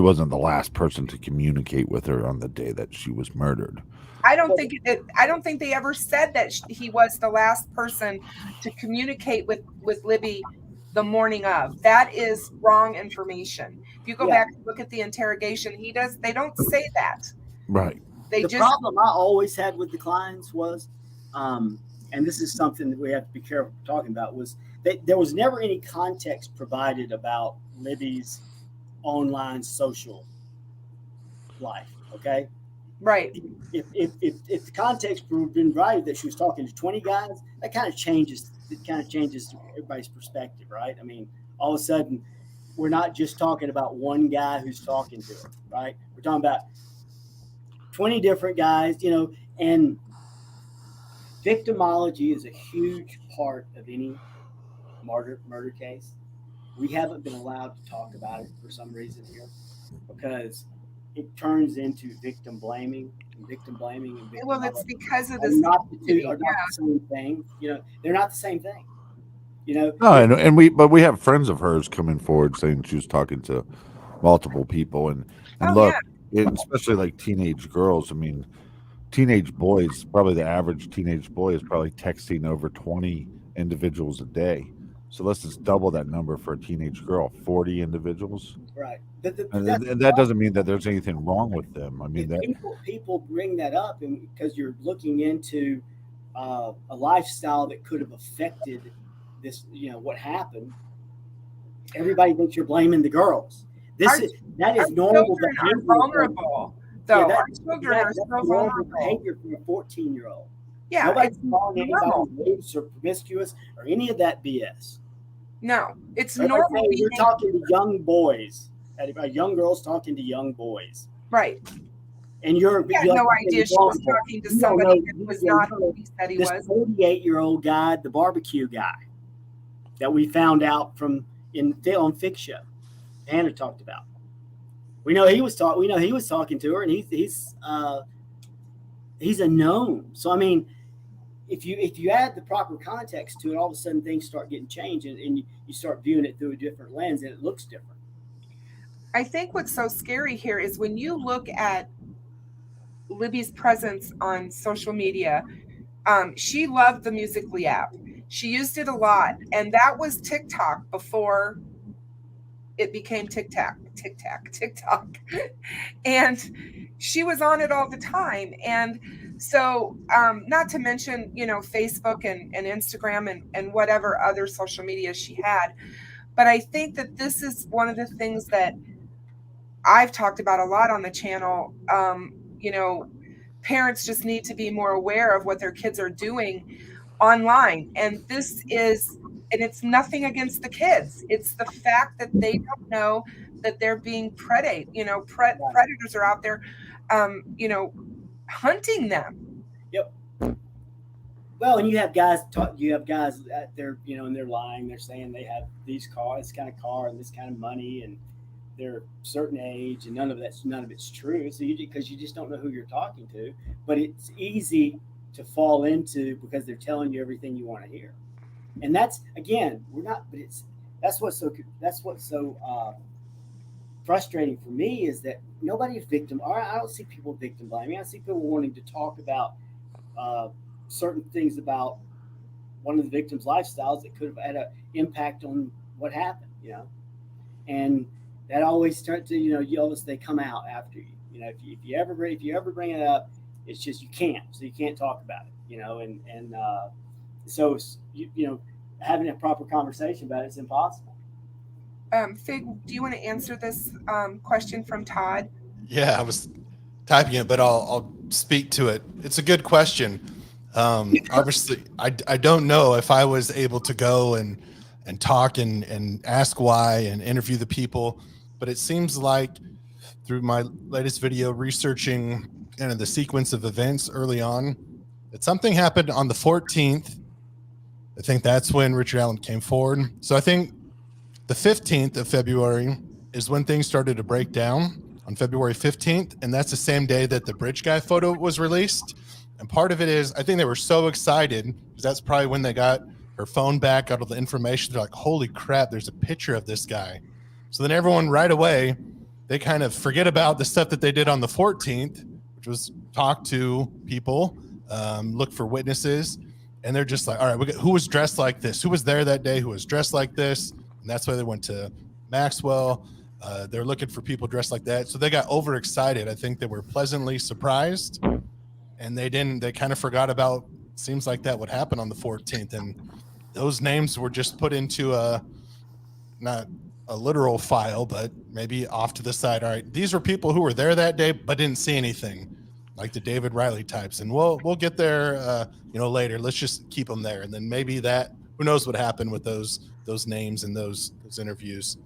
wasn't the last person to communicate with her on the day that she was murdered. I don't think they ever said that he was the last person to communicate with Libby the morning of. That is wrong information. If you go back and look at the interrogation, they don't say that. Right. The problem I always had with the Kleins was, and this is something that we have to be careful talking about, was that there was never any context provided about Libby's online social life. Okay. Right. If the context had been provided that she was talking to 20 guys, that kind of changes everybody's perspective, right? All of a sudden, we're not just talking about one guy who's talking to her, right? We're talking about 20 different guys, and victimology is a huge part of any murder case. We haven't been allowed to talk about it for some reason here, because it turns into victim blaming. Well, it's because of this. Are not the same thing. They're not the same thing. No, and we have friends of hers coming forward saying she was talking to multiple people, and look, especially like teenage girls. Teenage boys, probably the average teenage boy is probably texting over 20 individuals a day. So let's just double that number for a teenage girl, 40 individuals. Right. And that doesn't mean that there's anything wrong with them. People bring that up because you're looking into a lifestyle that could have affected this, what happened. Everybody thinks you're blaming the girls. That is normal behavior. Vulnerable. Our children are so vulnerable. Behavior from a 14-year-old. Yeah, nobody's calling anybody loose or promiscuous or any of that BS. No, it's normal. You're talking to young boys, young girls talking to young boys, right? And you had no idea she was talking to somebody that was not who he said he was. This 48-year-old guy, the barbecue guy, that we found out on Fix Show, Hannah talked about. We know he was talking to her, and he's a known. So if you add the proper context to it, all of a sudden things start getting changed, and you start viewing it through a different lens, and it looks different. I think what's so scary here is when you look at Libby's presence on social media, she loved the Musical.ly app. She used it a lot, and that was TikTok before it became TikTok. And she was on it all the time. And so, not to mention, Facebook and Instagram and whatever other social media she had. But I think that this is one of the things that I've talked about a lot on the channel. Parents just need to be more aware of what their kids are doing online. And it's nothing against the kids. It's the fact that they don't know that they're being predated. Predators are out there, hunting them. Yep. Well, and you have guys out there, and they're lying. They're saying they have this kind of car and this kind of money, and they're a certain age, and none of it's true. So because you just don't know who you're talking to, but it's easy to fall into because they're telling you everything you want to hear. And that's, again, that's what's so frustrating for me, is that nobody's victim. I don't see people victim blaming. I see people wanting to talk about certain things about one of the victims' lifestyles that could have had an impact on what happened, and that always starts to, they come out after you. If you ever bring it up, it's just you can't talk about it, so having a proper conversation about it's impossible. Fig, do you want to answer this question from Todd? Yeah, I was typing it, but I'll speak to it. It's a good question. Obviously, I don't know if I was able to go and talk and ask why and interview the people, but it seems like through my latest video researching the sequence of events early on, that something happened on the 14th. I think that's when Richard Allen came forward. So I think the 15th of February is when things started to break down, on February 15th. And that's the same day that the bridge guy photo was released. And part of it is, I think they were so excited because that's probably when they got her phone back, got all the information. They're like, holy crap, there's a picture of this guy. So then everyone right away, they kind of forget about the stuff that they did on the 14th, which was talk to people, look for witnesses. And they're just like, all right, who was dressed like this? Who was there that day who was dressed like this? And that's why they went to Maxwell. They're looking for people dressed like that. So they got overexcited. I think they were pleasantly surprised. And they kind of forgot about, seems like that would happen on the 14th. And those names were just put into not a literal file, but maybe off to the side. All right, these are people who were there that day, but didn't see anything, like the David Riley types. And we'll get there, later. Let's just keep them there. And then maybe who knows what happened with those names and those interviews.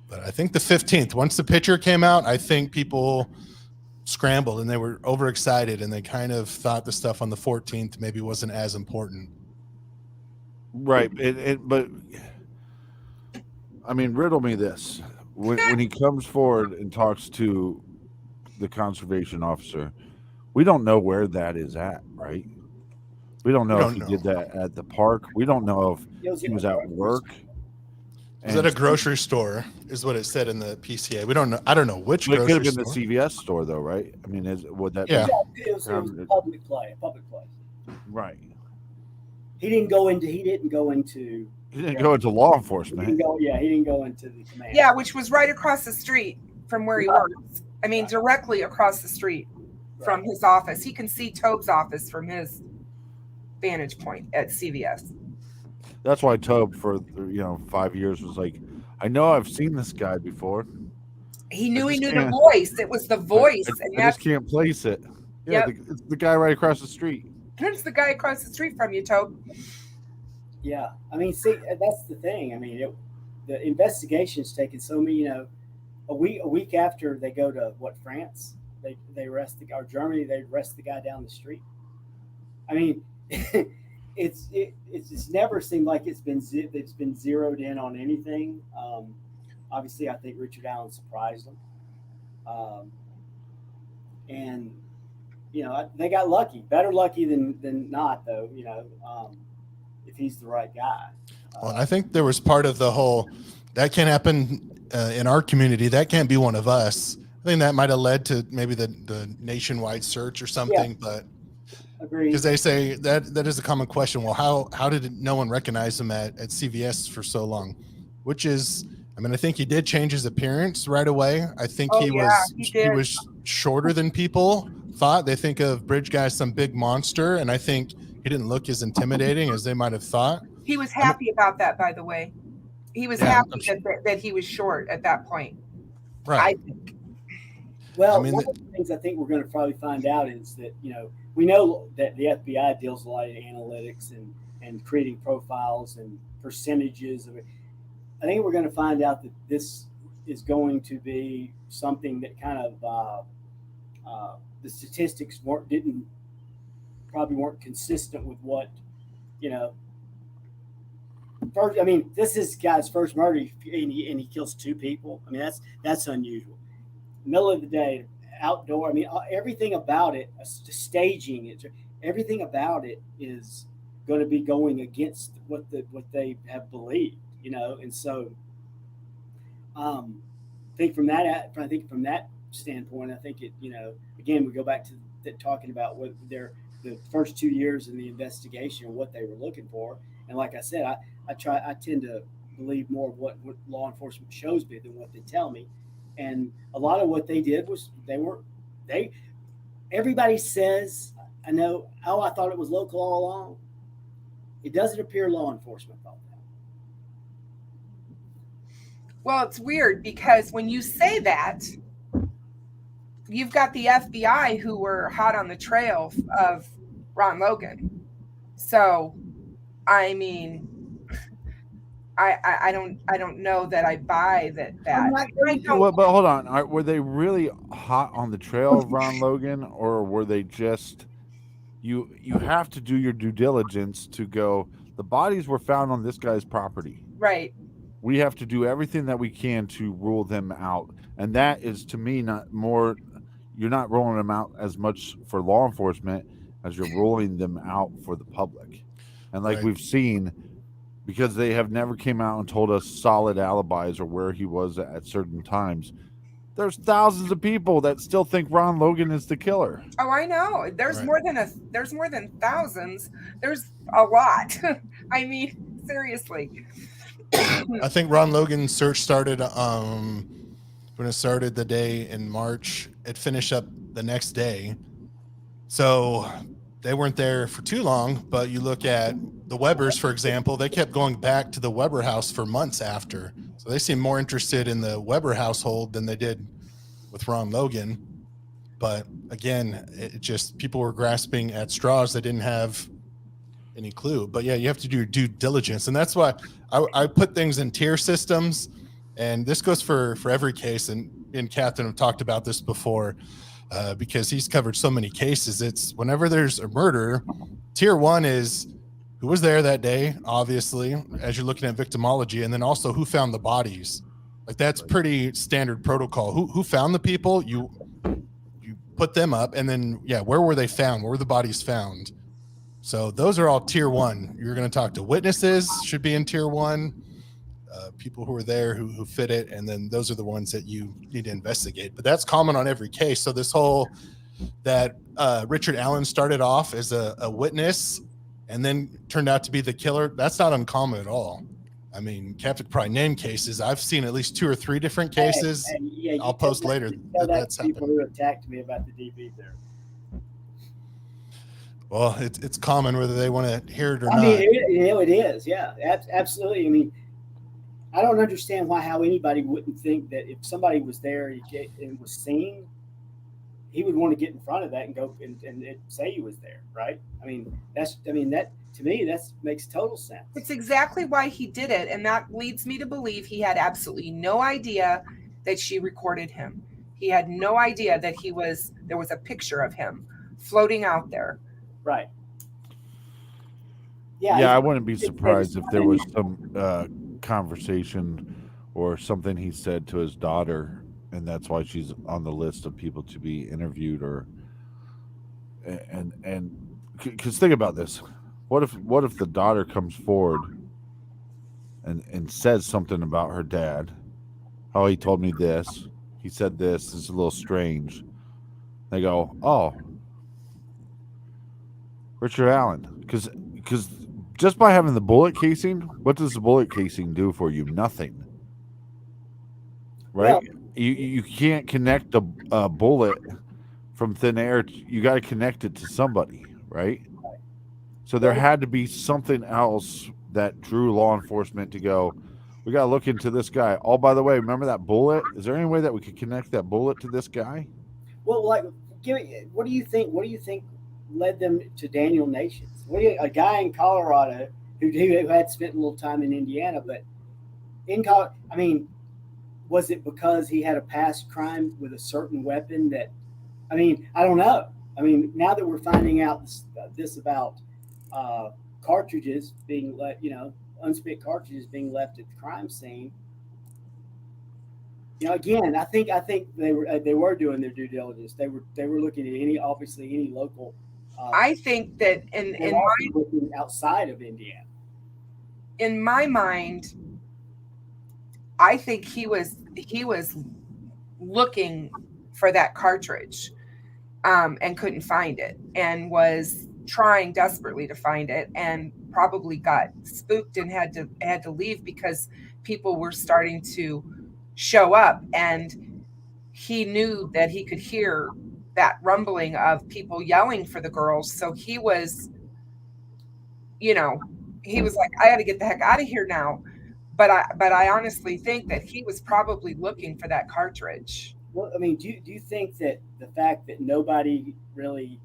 But I think the 15th, once the picture came out, I think people scrambled and they were overexcited and they kind of thought the stuff on the 14th maybe wasn't as important. Right. But I mean, riddle me this. When he comes forward and talks to the conservation officer, we don't know where that is at, right? We don't know if he did that at the park. We don't know if he was at work. Is at a grocery store, is what it said in the PCA. We don't know. I don't know which grocery store. It could have been the CVS store, though, right? I mean, would that? Yeah, it was a public place. Right. He didn't go into law enforcement. He didn't go into the command. Yeah, which was right across the street from where he works. I mean, directly across the street from his office. He can see Tobe's office from his vantage point at CVS. That's why Tobe for 5 years was like, I know I've seen this guy before. He knew the voice. It was the voice. I just can't place it. Yeah, it's the guy right across the street. It's the guy across the street from you, Tobe. Yeah, I mean, see, that's the thing. I mean, the investigation's taken so many. A week after they go to France, they arrest or Germany, they arrest the guy down the street. I mean, it's never seemed like it's been zeroed in on anything. Obviously, I think Richard Allen surprised them, and they got lucky. Better lucky than not, though. If he's the right guy. Well, I think there was part of the whole that can't happen in our community. That can't be one of us. I think that might have led to maybe the nationwide search or something. Yeah. But Agreed. Because they say that is a common question. Well, how did no one recognize him at CVS for so long? Which is, I mean, I think he did change his appearance right away. I think Oh, he yeah, was he he did. was shorter than people thought. They think of Bridge Guy as some big monster, and I think he didn't look as intimidating as they might have thought. He was happy about that, by the way. He was Yeah, happy I'm sure. that he was short at that point. Right. I think. Well, I mean, one of the things I think we're going to probably find out is that, we know that the FBI deals a lot in analytics and creating profiles and percentages of it. I think we're going to find out that this is going to be something that kind of the statistics probably weren't consistent with what, first. I mean, this is guy's first murder, and he kills 2 people. I mean, that's unusual. Middle of the day, outdoor. I mean, everything about it, staging it, everything about it is going to be going against what they have believed, and so I think from that standpoint, I think it, again, we go back to talking about what the first 2 years in the investigation, what they were looking for, and like I said, I tend to believe more of what law enforcement shows me than what they tell me. And a lot of what they did was everybody says, I know, I thought it was local all along. It doesn't appear law enforcement thought that. Well, it's weird because when you say that, you've got the FBI who were hot on the trail of Ron Logan. So, I mean, I don't know that I buy that. Well, but hold on, were they really hot on the trail of Ron Logan, or were they just you have to do your due diligence to go, the bodies were found on this guy's property, right? We have to do everything that we can to rule them out, and that is, to me, not more. You're not rolling them out as much for law enforcement as you're rolling them out for the public, and like we've seen. Because they have never came out and told us solid alibis or where he was at certain times. There's thousands of people that still think Ron Logan is the killer. Oh, I know. There's more than thousands. There's a lot. I mean, seriously. I think Ron Logan's search started when it started the day in March. It finished up the next day. So they weren't there for too long, but you look at the Webbers, for example, they kept going back to the Weber house for months after. So they seemed more interested in the Weber household than they did with Ron Logan. But again, it just, people were grasping at straws. They didn't have any clue. But yeah, you have to do your due diligence. And that's why I put things in tier systems. And this goes for every case. And Captain have talked about this before. Because he's covered so many cases. It's whenever there's a murder, tier 1 is who was there that day, obviously, as you're looking at victimology, and then also who found the bodies. Like that's pretty standard protocol. Who found the people? You put them up, and then where were they found? Where were the bodies found? So those are all tier 1. You're going to talk to witnesses, should be in tier 1. People who are there who fit it, and then those are the ones that you need to investigate. But that's common on every case. So this whole that Richard Allen started off as a witness and then turned out to be the killer, that's not uncommon at all. I mean, Captain probably named cases. I've seen at least 2 or 3 different cases. I'll post later that's people happened. who attacked me about the DB there. Well, it's common whether they want to hear it or not. I mean, it is. Yeah, absolutely. I mean, I don't understand how anybody wouldn't think that if somebody was there and was seen, he would want to get in front of that and go and say he was there, right? I mean, that to me, that makes total sense. It's exactly why he did it, and that leads me to believe he had absolutely no idea that she recorded him. He had no idea that there was a picture of him floating out there. Right. Yeah, I wouldn't be surprised if there was some conversation or something he said to his daughter, and that's why she's on the list of people to be interviewed. And because think about this, what if the daughter comes forward and says something about her dad, how he told me this, he said this is a little strange. They go, oh, Richard Allen, because just by having the bullet casing, what does the bullet casing do for you? Nothing, right? Well, You can't connect a bullet from thin air. You got to connect it to somebody, right? So there had to be something else that drew law enforcement to go, we got to look into this guy. Oh, by the way, remember that bullet? Is there any way that we could connect that bullet to this guy? well, like, what do you think? What do you think led them to Daniel Nations? A guy in Colorado who had spent a little time in Indiana, but I mean, was it because he had a past crime with a certain weapon that? I mean, I don't know. I mean, now that we're finding out this about cartridges being unspent cartridges being left at the crime scene. Again, I think they were doing their due diligence. They were looking at any local. I think that looking outside of Indiana. In my mind, I think he was looking for that cartridge and couldn't find it, and was trying desperately to find it, and probably got spooked and had to leave because people were starting to show up, and he knew that he could hear that rumbling of people yelling for the girls. So he was like, I got to get the heck out of here now. But I honestly think that he was probably looking for that cartridge. Well, I mean, do you think that the fact that nobody really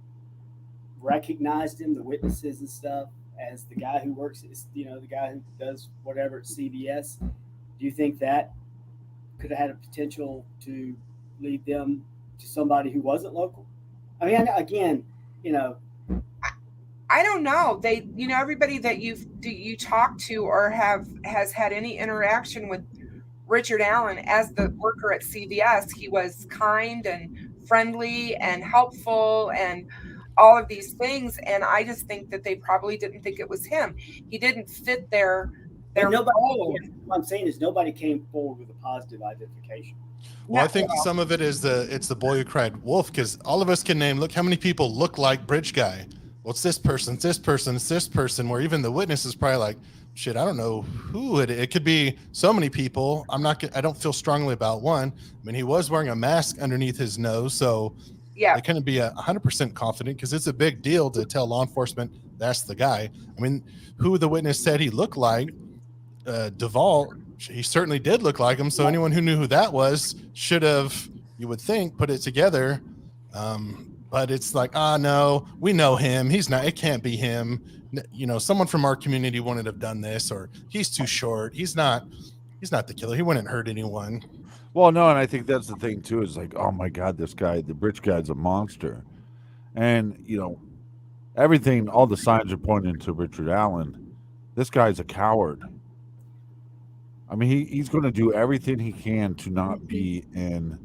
recognized him, the witnesses and stuff, as the guy who works, the guy who does whatever at CBS, do you think that could have had a potential to lead them to somebody who wasn't local? I mean, again, I don't know. They, everybody that you talk to or has had any interaction with Richard Allen as the worker at CVS, he was kind and friendly and helpful and all of these things. And I just think that they probably didn't think it was him. He didn't fit their mold. What I'm saying is nobody came forward with a positive identification. Well, I think some of it is it's the boy who cried wolf, because all of us can name, look how many people look like Bridge Guy. Well, it's this person, it's this person, it's this person, where even the witness is probably like, shit, I don't know who it could be. So many people. I don't feel strongly about one. I mean, he was wearing a mask underneath his nose, so yeah, I couldn't be 100% confident, because it's a big deal to tell law enforcement that's the guy. I mean, who the witness said he looked like, Duvall, he certainly did look like him. So anyone who knew who that was should have, you would think, put it together. But it's like, no, we know him. He's not. It can't be him. Someone from our community wouldn't have done this, or he's too short. He's not the killer. He wouldn't hurt anyone. Well, no, and I think that's the thing too. Is like, oh my God, this guy, the Bridge guy's a monster, and everything, all the signs are pointing to Richard Allen. This guy's a coward. I mean, he's going to do everything he can to not be in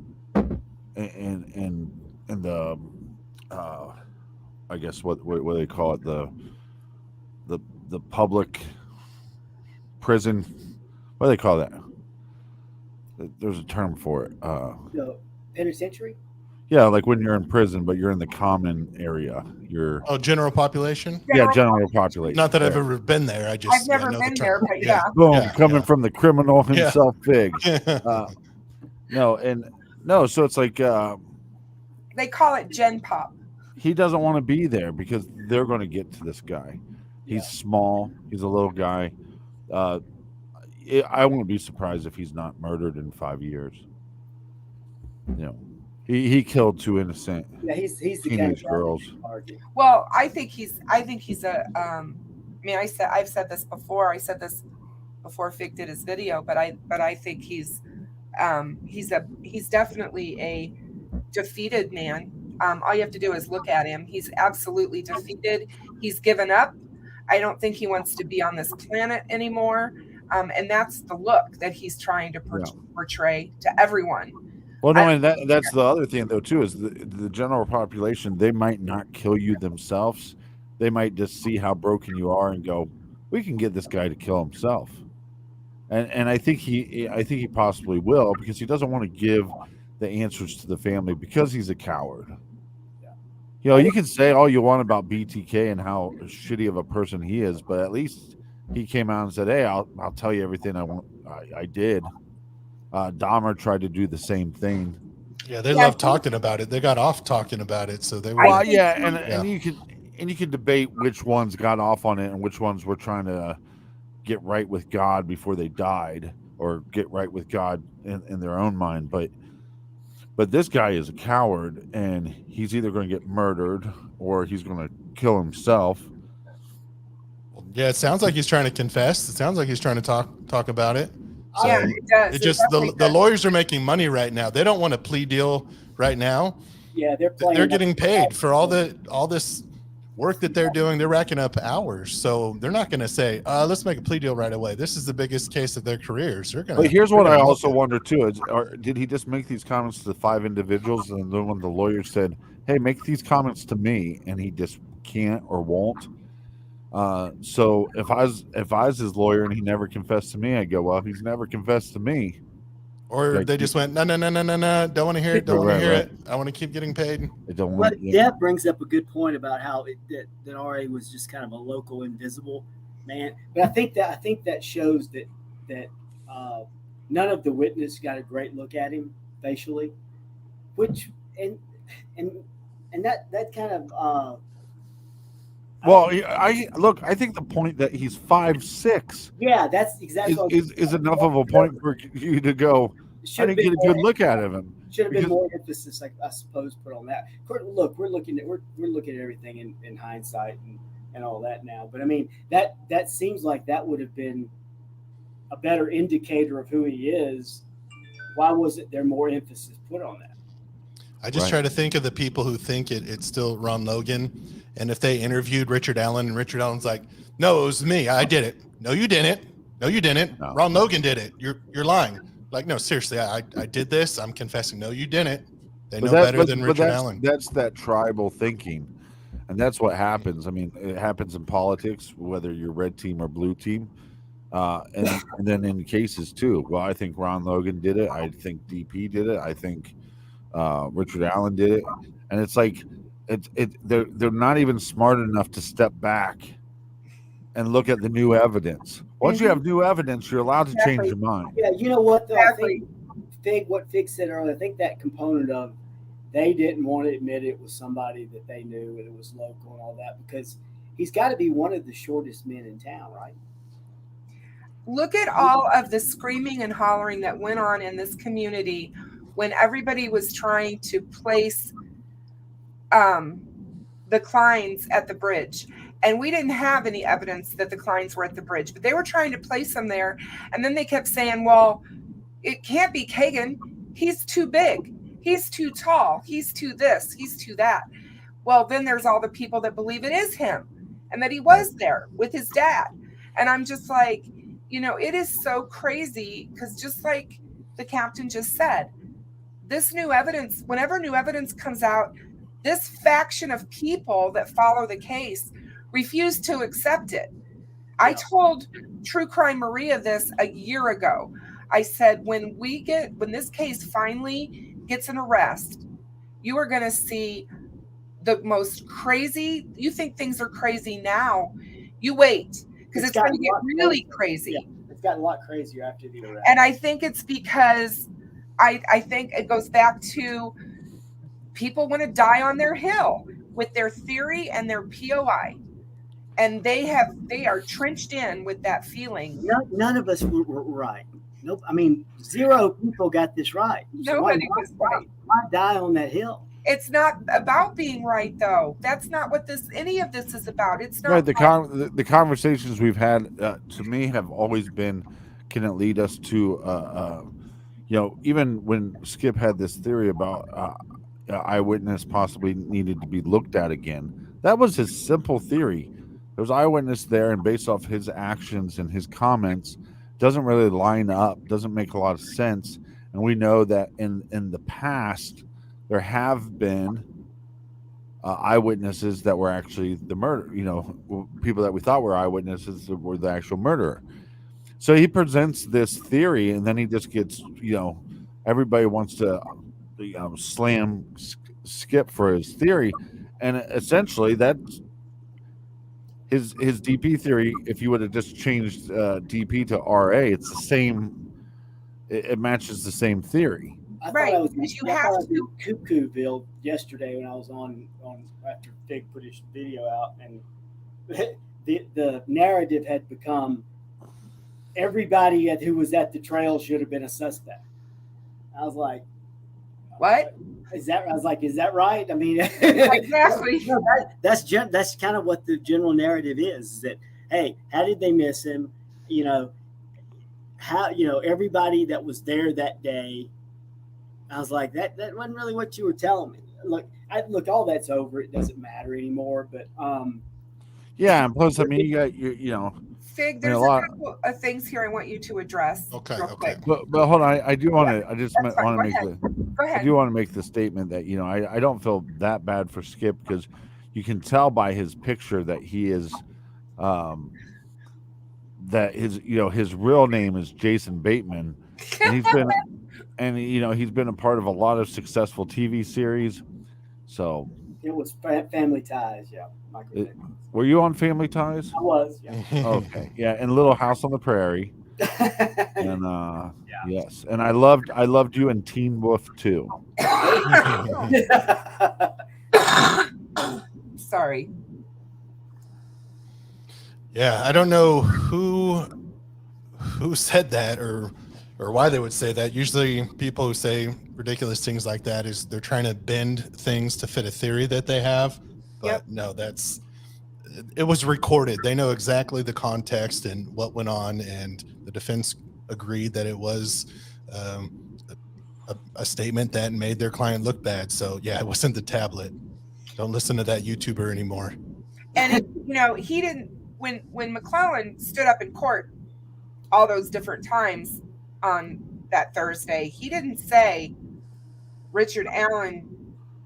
the I guess what they call it, the public prison. What do they call that? There's a term for it. Penitentiary? Yeah, like when you're in prison, but you're in the common area. General population? General population. Not that I've ever been there. I've never been there, but yeah. Boom, coming from the criminal himself, big. So it's like they call it Gen Pop. He doesn't want to be there because they're going to get to this guy. He's small. He's a little guy. I won't be surprised if he's not murdered in 5 years. He killed two innocent he's the teenage girls. Well, I think he's a. I mean, I've said this before. I said this before Fig did his video, but I think he's definitely a defeated man. All you have to do is look at him. He's absolutely defeated. He's given up. I don't think he wants to be on this planet anymore. And that's the look that he's trying to portray to everyone. Well, no, and that's the other thing, though, too, is the general population, they might not kill you themselves. They might just see how broken you are and go, we can get this guy to kill himself. And I think he possibly will, because he doesn't want to give the answers to the family because he's a coward. You know, you can say all you want about BTK and how shitty of a person he is, but at least he came out and said, "Hey, I'll tell you everything I did." Dahmer tried to do the same thing. Yeah, they love talking about it. They got off talking about it, so they were. Well, yeah, and you can debate which ones got off on it and which ones were trying to get right with God before they died, or get right with God in their own mind. But this guy is a coward, and he's either going to get murdered or he's going to kill himself. Yeah, it sounds like he's trying to confess. It sounds like he's trying to talk about it. So Yeah, it does. It just the lawyers are making money right now. They don't want a plea deal right now. Yeah, They're getting paid for all this work that they're doing. They're racking up hours, so they're not going to say, "Let's make a plea deal right away." This is the biggest case of their careers. They're going. But here's what I also wonder too: did he just make these comments to 5 individuals, and then when the lawyer said, "Hey, make these comments to me," and he just can't or won't? So if I was his lawyer and he never confessed to me, I'd go, "Well, he's never confessed to me." Or Like, they just went, no, don't want to hear it, don't want to hear it. I want to keep getting paid. But Deb brings up a good point about how that RA was just kind of a local invisible man. But I think that shows that none of the witnesses got a great look at him facially, which and that kind of. Well, I think the point that he's 5'6" Yeah, that's exactly is enough of a point for you to go. I didn't get a good look out of him. Should have been more emphasis, I suppose, put on that. Look, we're looking at everything in hindsight and all that now. But I mean, that seems like that would have been a better indicator of who he is. Why wasn't there more emphasis put on that? I just try to think of the people who think it's still Ron Logan. And if they interviewed Richard Allen, and Richard Allen's like, "No, it was me. I did it." "No, you didn't. No, you didn't. No. Ron Logan did it. You're lying." Like, "No, seriously, I did this. I'm confessing." "No, you didn't." They know better than Richard Allen. That's that tribal thinking. And that's what happens. I mean, it happens in politics, whether you're red team or blue team. And then in cases too. Well, I think Ron Logan did it. I think DP did it. I think Richard Allen did it. And it's like, they're not even smart enough to step back and look at the new evidence. Once you have new evidence, you're allowed to change your mind. Yeah, you know what? Though, I think what Fig said earlier. I think that component of they didn't want to admit it was somebody that they knew and it was local and all that, because he's got to be one of the shortest men in town, right? Look at all of the screaming and hollering that went on in this community when everybody was trying to place the Kleins at the bridge. And we didn't have any evidence that the Kleins were at the bridge, but they were trying to place them there. And then they kept saying, well, it can't be Kagan. He's too big. He's too tall. He's too this. He's too that. Well, then there's all the people that believe it is him and that he was there with his dad. And I'm just like, it is so crazy, because just like the captain just said, this new evidence, whenever new evidence comes out, this faction of people that follow the case refuse to accept it. I told True Crime Maria this a year ago. I said, when this case finally gets an arrest, you are going to see the most crazy. You think things are crazy now, you wait, because it's going to get really crazy. Yeah, it's gotten a lot crazier after the arrest. And I think it's because I think it goes back to people want to die on their hill with their theory and their POI. And they are trenched in with that feeling. None of us were right. Nope. I mean, 0 people got this right. So Nobody was right. Why die on that hill? It's not about being right, though. That's not what any of this is about. It's not. Right. The conversations we've had, to me, have always been, can it lead us to, even when Skip had this theory about eyewitness possibly needed to be looked at again, that was his simple theory. There was eyewitness there, and based off his actions and his comments, doesn't really line up, doesn't make a lot of sense. And we know that in the past, there have been eyewitnesses that were actually the murder, people that we thought were eyewitnesses that were the actual murderer. So he presents this theory, and then he just gets, everybody wants to slam Skip for his theory. And essentially, that's his DP theory. If you would have just changed DP to RA, it's the same. It matches the same theory. I Right, thought I was, because you I have thought I was to- in Cuckooville yesterday when I was on after Fig put his video out, and the narrative had become everybody who was at the trail should have been a suspect. I was like, What? is that? I was like, is that right? I mean, Exactly. no, that's kind of what the general narrative is. That hey, how did they miss him? You know, how everybody that was there that day. I was like, that wasn't really what you were telling me. Look, all that's over. It doesn't matter anymore. But Yeah, and plus, I mean, you got you know, Fig, a there's a lot- couple of things here I want you to address. Okay, real okay. quick. but hold on, I do want to. I just That's fine. want to Go make ahead. the. Go I ahead. do want to make the statement that I don't feel that bad for Skip because you can tell by his picture that he is, that his real name is Jason Bateman, and he's been a part of a lot of successful TV series. So, it was Family Ties. Yeah, Michael. were you on Family Ties? I was. Yeah. Okay, yeah, and Little House on the Prairie, and yes, and I loved you in Teen Wolf too. Sorry. Yeah, I don't know who said that or why they would say that. Usually people who say ridiculous things like that is they're trying to bend things to fit a theory that they have. But Yep. no, it was recorded. They know exactly the context and what went on, and the defense agreed that it was a statement that made their client look bad. So yeah, it wasn't the tablet. Don't listen to that YouTuber anymore. And he didn't when McClellan stood up in court all those different times on that Thursday, he didn't say Richard Allen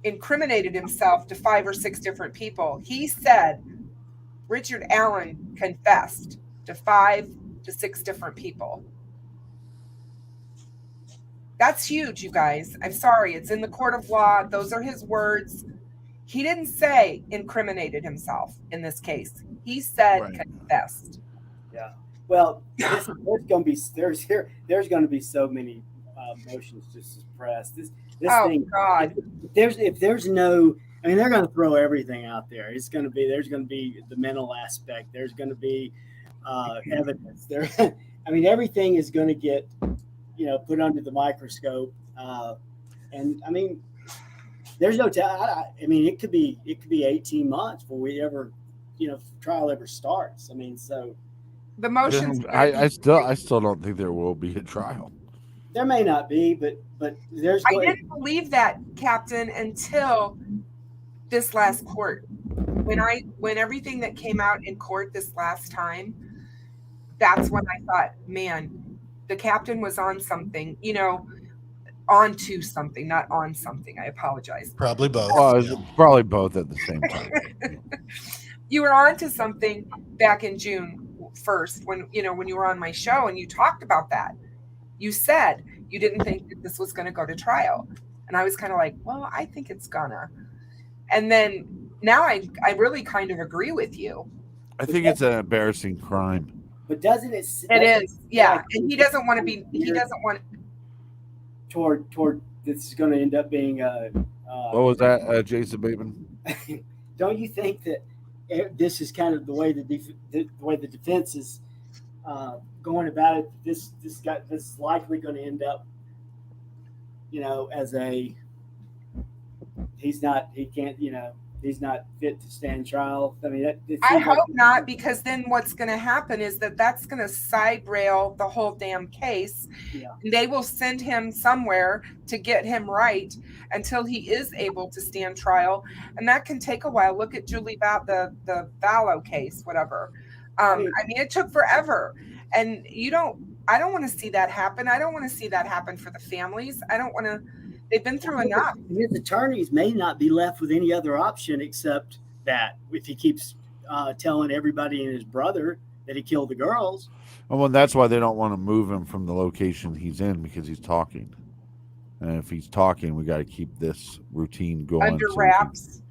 incriminated himself to 5 or 6 different people. He said Richard Allen confessed to 5 to 6 different people. That's huge, you guys. I'm sorry. It's in the court of law. Those are his words. He didn't say incriminated himself in this case. He said Right. confessed. Yeah. Well, there's going to be so many motions to suppress this Oh, thing. God. If there's no, I mean, they're going to throw everything out there. There's going to be the mental aspect. There's going to be evidence there. I mean, everything is going to get put under the microscope. And I mean, there's no I mean, it could be 18 months before we ever, trial ever starts. I mean, so The motions. I still don't think there will be a trial. there may not be, but there's. I didn't believe that, Captain, until this last court. When everything that came out in court this last time, that's when I thought, man, the captain was on something, onto something, not on something. I apologize. Probably both. Well, it's Yeah. probably both at the same time. You were on to something back in June 1st when you were on my show and you talked about that. You said you didn't think that this was going to go to trial. And I was kind of like, well, I think it's gonna. And then now I really kind of agree with you. I think it's an embarrassing crime. But doesn't it? It is. Yeah. And he doesn't want toward this is going to end up being What was that, Jason Bateman? don't you think that this is kind of the way the defense is going about it? This is likely going to end up, as he's not fit to stand trial. I mean, I hope not, because then what's going to happen is that's going to side rail the whole damn case. Yeah. And they will send him somewhere to get him right until he is able to stand trial. And that can take a while. Look at Julie the Vallow case, whatever. I mean, it took forever. And I don't want to see that happen. I don't want to see that happen for the families. I don't want to. They've been through enough. His attorneys may not be left with any other option except that if he keeps telling everybody and his brother that he killed the girls. Well, that's why they don't want to move him from the location he's in, because he's talking. And if he's talking, we got to keep this routine going. Under wraps.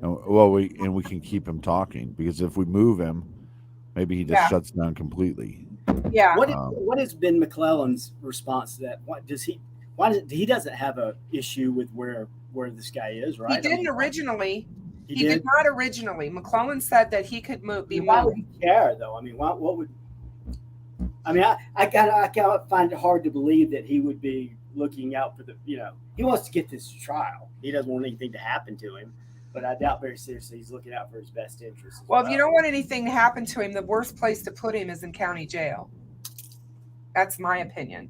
And we can keep him talking, because if we move him, maybe he just shuts down completely. Yeah. What has been McClellan's response to that? He doesn't have a issue with where this guy is, right? He didn't originally. He did not originally. McClellan said that he could be why moved. would he care though? I mean, what would? I mean, I gotta find it hard to believe that he would be looking out for he wants to get this trial. He doesn't want anything to happen to him, but I doubt very seriously he's looking out for his best interests. Well, if you don't want anything to happen to him, the worst place to put him is in county jail. That's my opinion.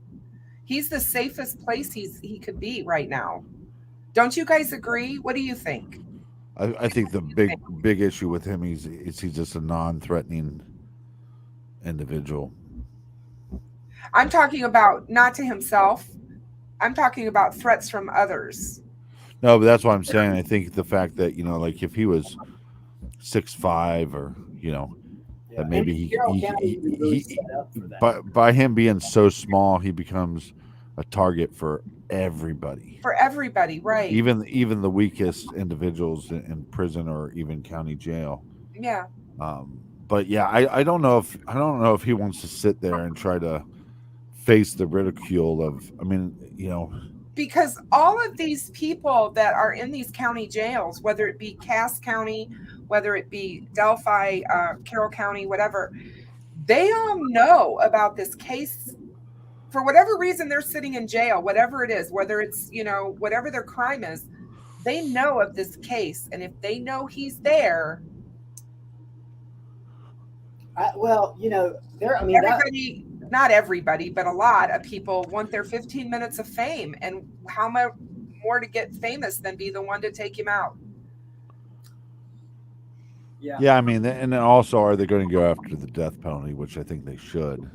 He's the safest place he could be right now. Don't you guys agree? What do you think? I think the big issue with him is he's just a non-threatening individual. I'm talking about not to himself. I'm talking about threats from others. No, but that's what I'm saying. I think the fact that, like if he was 6'5", or that maybe he by him being so small, he becomes a target for everybody. For everybody, right? Even the weakest individuals in prison or even county jail. Yeah. But yeah, I don't know if he wants to sit there and try to face the ridicule of. I mean, because all of these people that are in these county jails, whether it be Cass County, whether it be Delphi, Carroll County, whatever, they all know about this case. For whatever reason, they're sitting in jail, whatever it is, whether it's, whatever their crime is, they know of this case. And if they know he's there. Everybody, not everybody, but a lot of people want their 15 minutes of fame. And how much more to get famous than be the one to take him out? Yeah, I mean, and then also, are they going to go after the death penalty, which I think they should?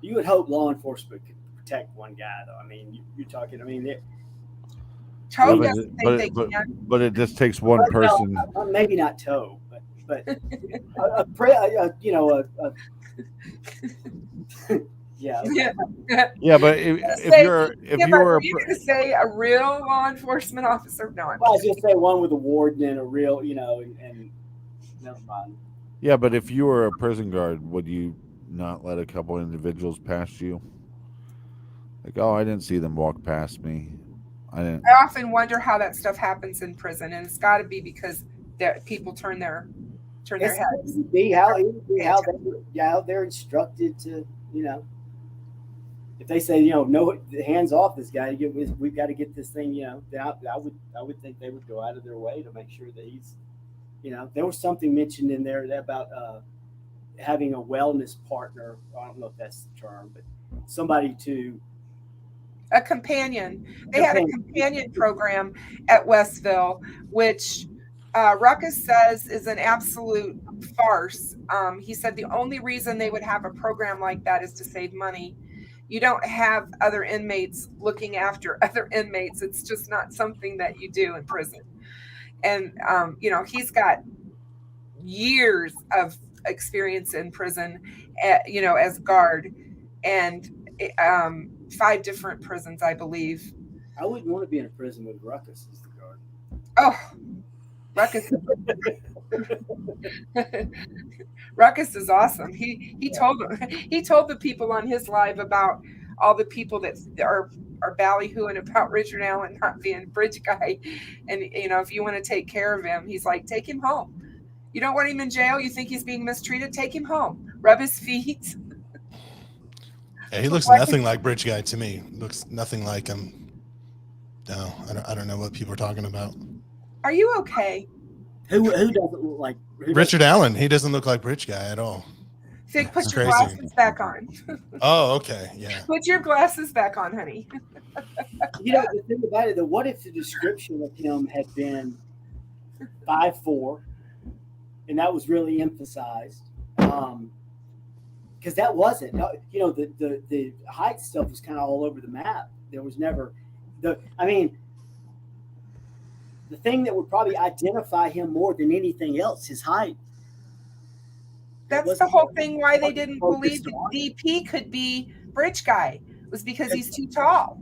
You would hope law enforcement could protect one guy, though. I mean, you're talking. I mean, Toe doesn't think they can. But it just takes one person. Maybe not Toe, but yeah. Yeah, but if you're going to say a real law enforcement officer, no. I was going to say one with a warden and a real, and never mind. Yeah, but if you were a prison guard, would you not let a couple individuals pass you? Like, oh, I didn't see them walk past me. I often wonder how that stuff happens in prison, and it's got to be because people turn their heads. Be how they're instructed to, if they say, no, hands off this guy, we've got to get this thing, I would think they would go out of their way to make sure that he's, there was something mentioned in there about having a wellness partner. I don't know if that's the term, but somebody to. A companion. They had a companion program at Westville, which Ruckus says is an absolute farce. He said the only reason they would have a program like that is to save money. You don't have other inmates looking after other inmates. It's just not something that you do in prison. And, he's got years of experience in prison, as guard, and 5 different prisons, I believe. I wouldn't want to be in a prison with Ruckus as the guard. Oh, Ruckus. Ruckus is awesome. He told the people on his live about all the people that are ballyhooing about Richard Allen not being a bridge guy, and if you want to take care of him, he's like, take him home. You don't want him in jail. You think he's being mistreated? Take him home. Rub his feet. Yeah, he looks nothing like bridge guy to me. Looks nothing like him. No, I don't know what people are talking about. Are you okay? Who doesn't look like Richard Allen? He doesn't look like bridge guy at all. Fig, put your glasses back on. Oh, okay, yeah. Put your glasses back on, honey. The thing about it, what if the description of him had been 5'4", and that was really emphasized? Because that wasn't. The height stuff was kind of all over the map. There was never the thing that would probably identify him more than anything else, his height. That's the whole thing why they didn't believe that DP could be bridge guy, was because he's too tall.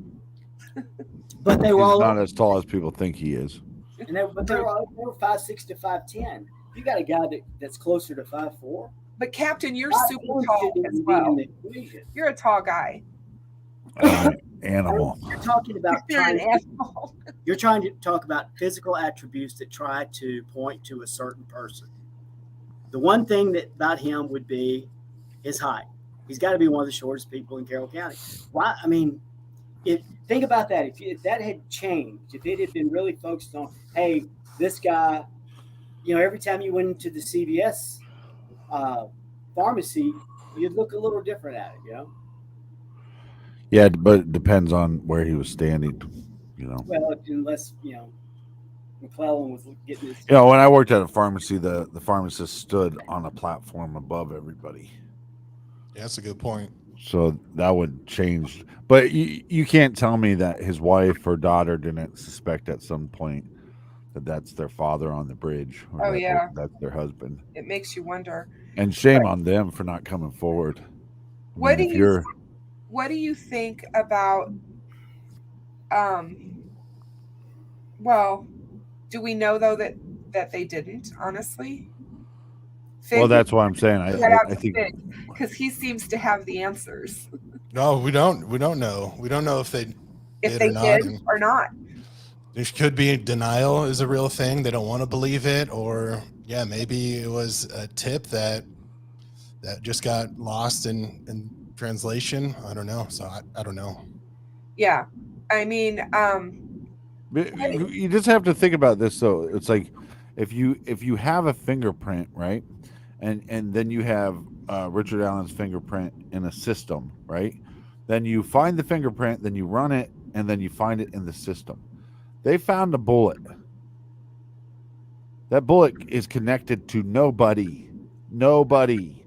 But they were all not as tall as people think he is. And but they were 5'6" to 5'10". You got a guy that's closer to 5'4". But Captain, you're 5'10" super tall shouldn't as even be well. in the equation. You're a tall guy. Animal. You're talking about You're an animal. You're trying to talk about physical attributes that try to point to a certain person. The one thing that about him would be his height. He's got to be one of the shortest people in Carroll County. Why? I mean, think about that. If that had changed, if it had been really focused on, hey, this guy, every time you went into the CVS pharmacy, you'd look a little different at it, Yeah, but it depends on where he was standing. Well, unless McClellan was getting his. When I worked at a pharmacy, the pharmacist stood on a platform above everybody. Yeah, that's a good point. So that would change. But you can't tell me that his wife or daughter didn't suspect at some point that that's their father on the bridge. Or that's their husband. It makes you wonder. And shame on them for not coming forward. What do you think about? Well, do we know though that they didn't? Honestly. Well, that's what I'm saying. I think because he seems to have the answers. No, we don't. We don't know. We don't know if they did or not. There could be denial is a real thing. They don't want to believe it, or maybe it was a tip that just got lost in translation. I don't know. So I don't know. Yeah, I mean, you just have to think about this. So it's like if you have a fingerprint, right? And then you have Richard Allen's fingerprint in a system, right? Then you find the fingerprint, then you run it, and then you find it in the system. They found a bullet. That bullet is connected to nobody. Nobody.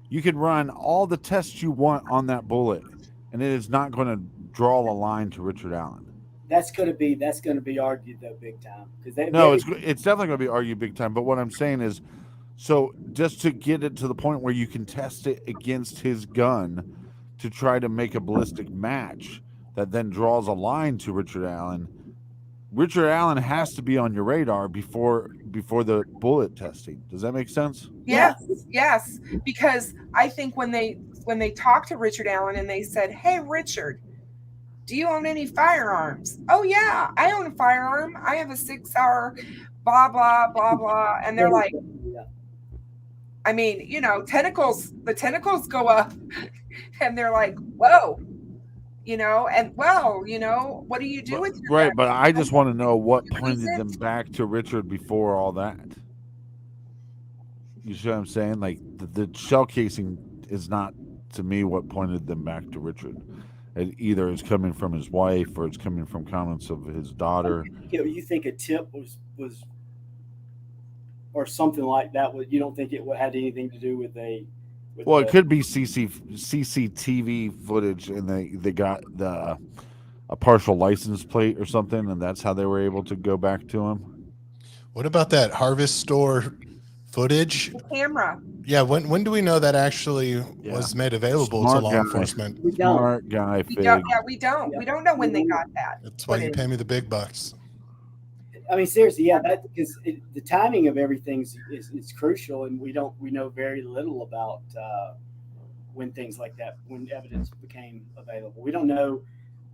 You can run all the tests you want on that bullet, and it is not going to draw a line to Richard Allen. That's going to be argued though big time it's definitely going to be argued big time. But what I'm saying is, so just to get it to the point where you can test it against his gun to try to make a ballistic match that then draws a line to Richard Allen. Richard Allen has to be on your radar before the bullet testing. Does that make sense? Yes. Because I think when they talked to Richard Allen and they said, "Hey, Richard, do you own any firearms?" "Oh yeah, I own a firearm. I have a 6-hour blah blah blah blah." And they're like, I mean, the tentacles go up and they're like, whoa, and what do you do with your gun? But I just want to know what pointed them back to Richard before all that. You see what I'm saying? Like the shell casing is not, to me, what pointed them back to Richard. It either is coming from his wife or it's coming from comments of his daughter. You think a tip was or something like that? You don't think it had anything to do with it could be CCTV footage, and they got a partial license plate or something, and that's how they were able to go back to him. What about that Harvest Store footage? The camera. Yeah, when do we know that actually was made available to law enforcement? We don't. Smart guy. We don't know when they got that. That's why you pay me the big bucks. I mean, seriously, because the timing of everything is crucial, and we know very little about when things like that, when evidence became available. We don't know,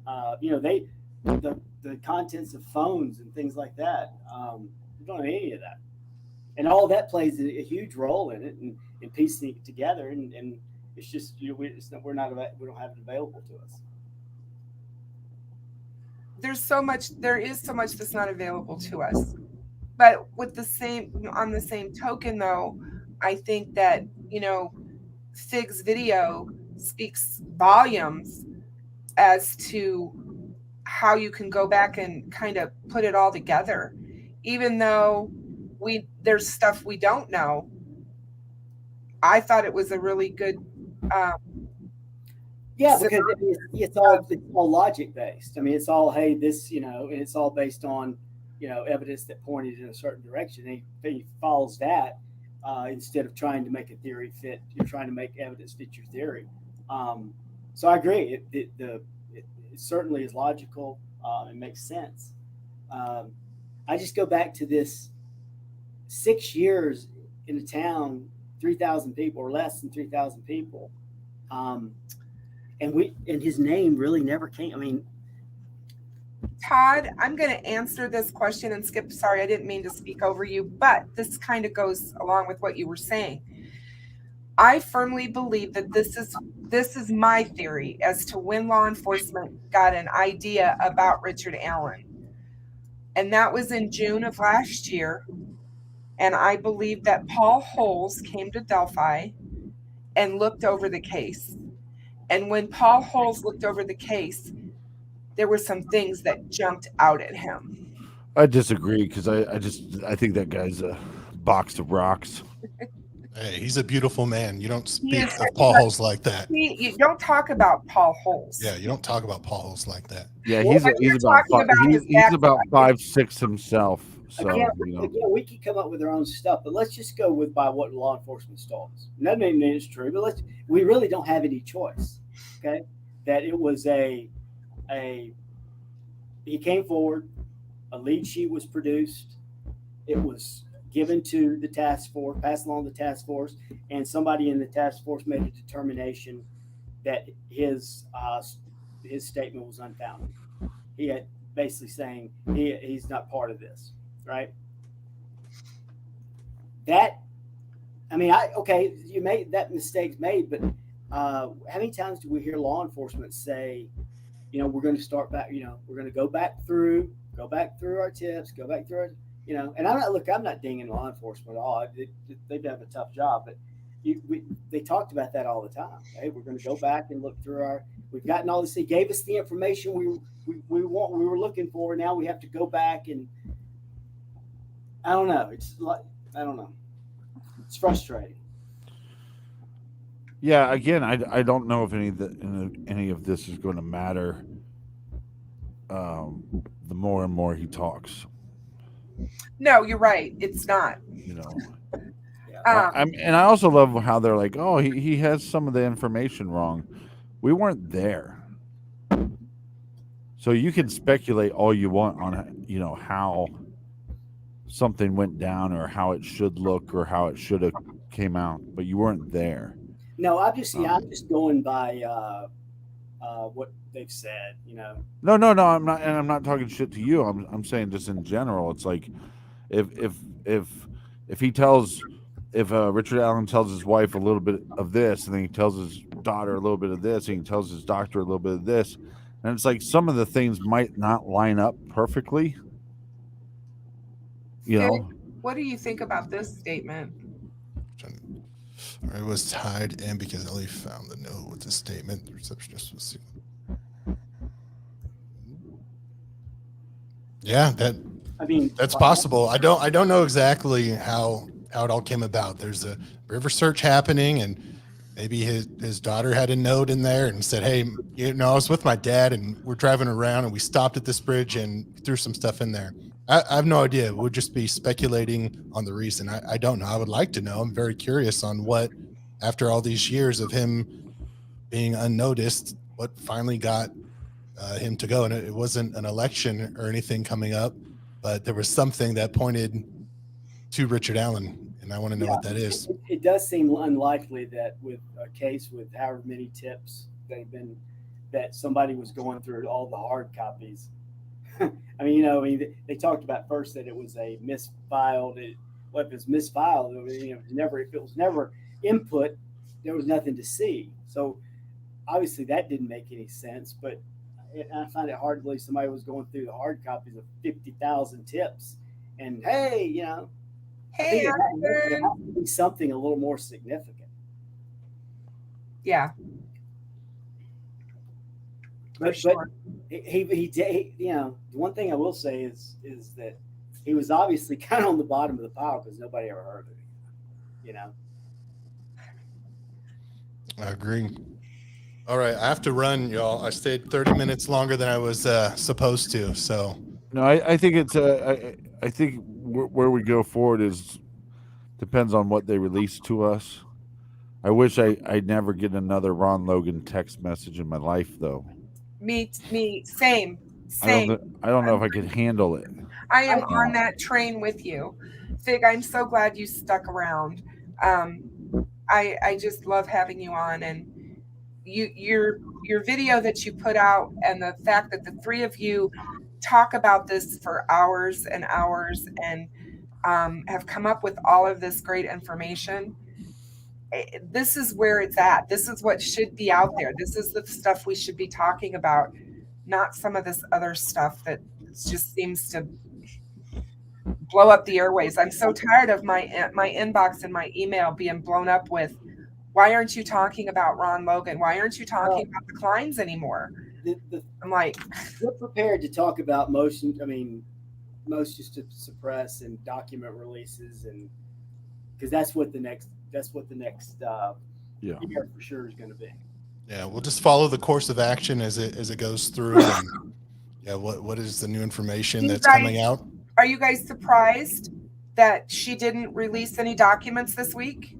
the contents of phones and things like that. We don't know any of that, and all that plays a huge role in it, and piecing it together. And it's just we don't have it available to us. There is so much that's not available to us. But on the same token though, I think that, Fig's video speaks volumes as to how you can go back and kind of put it all together. Even though there's stuff we don't know. I thought it was a really good because it's all logic based. I mean, it's all, hey, this, and it's all based on, evidence that pointed in a certain direction. And he follows that instead of trying to make a theory fit. You're trying to make evidence fit your theory. So I agree. It certainly is logical. It makes sense. I just go back to this 6 years in a town, 3,000 people or less than 3,000 people. And his name really never came. I mean, Todd, I'm going to answer this question, and Skip, sorry, I didn't mean to speak over you, but this kind of goes along with what you were saying. I firmly believe that this is my theory as to when law enforcement got an idea about Richard Allen. And that was in June of last year. And I believe that Paul Holes came to Delphi and looked over the case. And when Paul Holes looked over the case, there were some things that jumped out at him. I disagree because I think that guy's a box of rocks. Hey, he's a beautiful man. You don't He speak is- of Paul Holes like that. You don't talk about Paul Holes. Yeah, you don't talk about Paul Holes like that. Yeah, Well, he's but you're about talking about his he's about background. 5'6" himself. So again, you know. again, we can come up with our own stuff, but let's just go by what law enforcement told us. And that may mean it's true, but we really don't have any choice. Okay, that it was he came forward, a lead sheet was produced, it was given to the task force, passed along to the task force, and somebody in the task force made a determination that his statement was unfounded. He had basically saying he's not part of this, right? That, I mean, you made that mistake's made, but how many times do we hear law enforcement say, you know, we're going to start back, you know, we're going to go back through our tips, go back through our, you know, and I'm not dinging law enforcement at all. They've done a tough job, but they talked about that all the time. Hey, we're going to go back and look through we've gotten all this. They gave us the information we were looking for. Now we have to go back and I don't know. It's like, I don't know. It's frustrating. Yeah, again, I don't know if any of this is going to matter. The more and more he talks, No, you're right. It's not. you know. Um, And I also love how they're like, oh, he has some of the information wrong. We weren't there, so you can speculate all you want on, you know, how something went down or how it should look or how it should have came out, but you weren't there. No, I'm just going by what they've said. You know. No, I'm not, and I'm not talking shit to you. I'm saying just in general. It's like if Richard Allen tells his wife a little bit of this, and then he tells his daughter a little bit of this, and he tells his doctor a little bit of this, and it's like some of the things might not line up perfectly. You know. what do you think about this statement? It was tied in because Ellie found the note with the statement. The receptionist was. Yeah, that's possible. I don't know exactly how it all came about. There's a river search happening, and maybe his daughter had a note in there and said, "Hey, you know, I was with my dad, and we're driving around, and we stopped at this bridge and threw some stuff in there." I have no idea. We'll just be speculating on the reason. I don't know. I would like to know. I'm very curious on what, after all these years of him being unnoticed, what finally got him to go. And it wasn't an election or anything coming up, but there was something that pointed to Richard Allen, and I want to know what that is. It does seem unlikely that with a case with however many tips that somebody was going through all the hard copies. I mean, they talked about first that it was a misfiled. If it was misfiled, if it was never input, there was nothing to see. So obviously that didn't make any sense. But I find it hard to believe somebody was going through the hard copies of 50,000 tips, and hey, Hey, it has to be something a little more significant. Yeah. But sure. he the one thing I will say is that he was obviously kind of on the bottom of the pile because nobody ever heard of him. I agree. All right, I have to run, y'all. I stayed 30 minutes longer than I was supposed to. So No, I think it's I think where we go forward depends on what they release to us. I wish I'd never get another Ron Logan text message in my life, though. Me, same. Same. I don't know if I could handle it. I am on that train with you. Fig, I'm so glad you stuck around. I just love having you on, and your video that you put out, and the fact that the three of you talk about this for hours and hours, and have come up with all of this great information. This is where it's at. This is what should be out there. This is the stuff we should be talking about, not some of this other stuff that just seems to blow up the airways. I'm so tired of my inbox and my email being blown up with, why aren't you talking about Ron Logan? Why aren't you talking about the Kleins anymore? I'm like, we're prepared to talk about motions to suppress and document releases, and because that's what the next year for sure is going to be. Yeah, we'll just follow the course of action as it goes through. And what is the new information that's coming out? Are you guys surprised that she didn't release any documents this week?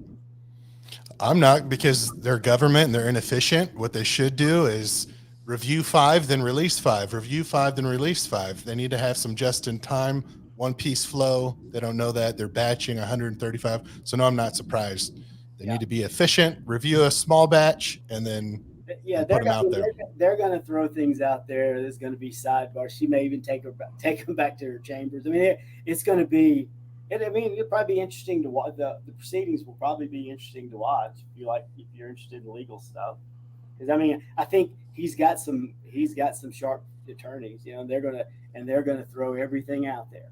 I'm not, because they're government and they're inefficient. What they should do is review 5, then release 5, review 5, then release 5. They need to have some just-in-time, one-piece flow. They don't know that. They're batching 135. So, no, I'm not surprised. They need to be efficient, review a small batch, and then put them out there. They're going to throw things out there. There's going to be sidebars. She may even take them back to her chambers. I mean, it's going to be – it'll probably be interesting to watch. The proceedings will probably be interesting to watch if you're interested in legal stuff. Because I think he's got some sharp attorneys, and they're gonna throw everything out there.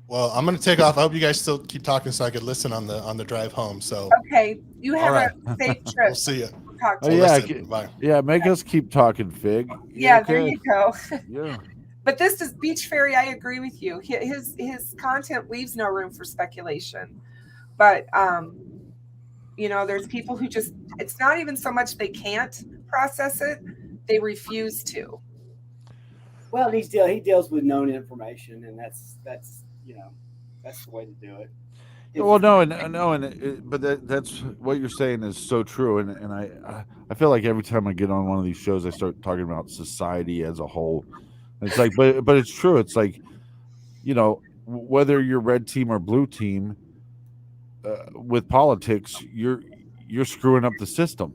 Well, I'm gonna take off. I hope you guys still keep talking so I could listen on the drive home. So okay, you have a safe trip. We'll see you. Talk to you. Bye. Yeah, make us keep talking, Fig. Yeah, okay? There you go. Yeah. But this is Beach Fairy. I agree with you. His content leaves no room for speculation. But there's people who just, it's not even so much they can't process it, they refuse to. Well, he deals with known information, and that's the way to do it. Well, but that's what you're saying is so true, and I feel like every time I get on one of these shows, I start talking about society as a whole. It's like, but it's true. It's like, whether you're red team or blue team, with politics, you're screwing up the system.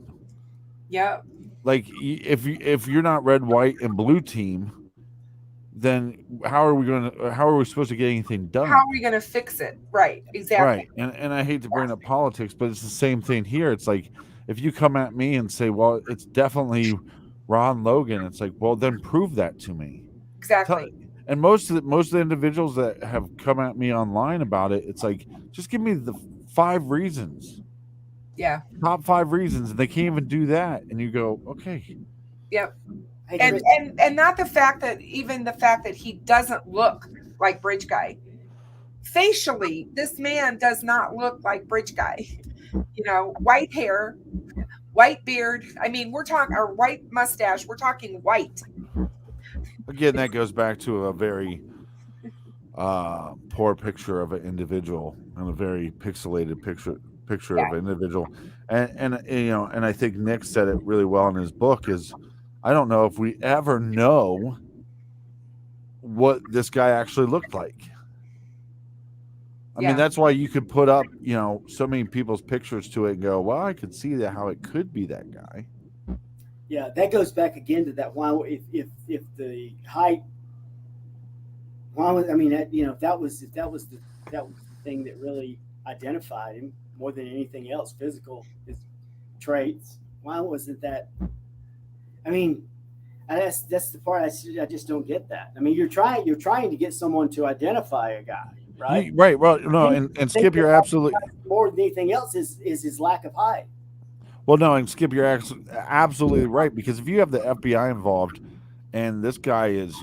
Yeah. Like if you're not red, white, and blue team, then how are we supposed to get anything done? How are we going to fix it? Right. Exactly. Right. And I hate to bring up politics, but it's the same thing here. It's like, if you come at me and say, well, it's definitely Ron Logan, it's like, well, then prove that to me. Exactly. And most of the individuals that have come at me online about it, it's like, just give me the 5 reasons. Yeah. Top 5 reasons, and they can't even do that. And you go, okay. Yep. And not the fact that he doesn't look like Bridge Guy. Facially, this man does not look like Bridge Guy. White hair, white beard. We're talking, or white mustache. We're talking white. Again, that goes back to a very poor picture of an individual and a very pixelated picture of an individual. And I think Nick said it really well in his book is, I don't know if we ever know what this guy actually looked like. I mean, that's why you could put up, so many people's pictures to it and go, well, I could see how it could be that guy. Yeah, that goes back again to that. Why, if the height, if that was the thing that really identified him more than anything else, physical, his traits. Why wasn't that? That's the part I just don't get that. You're trying to get someone to identify a guy, right? Right. Well, no, and Skip, you're absolutely, more than anything else is his lack of height. Well, no, and Skip, you're absolutely right, because if you have the FBI involved, and this guy is,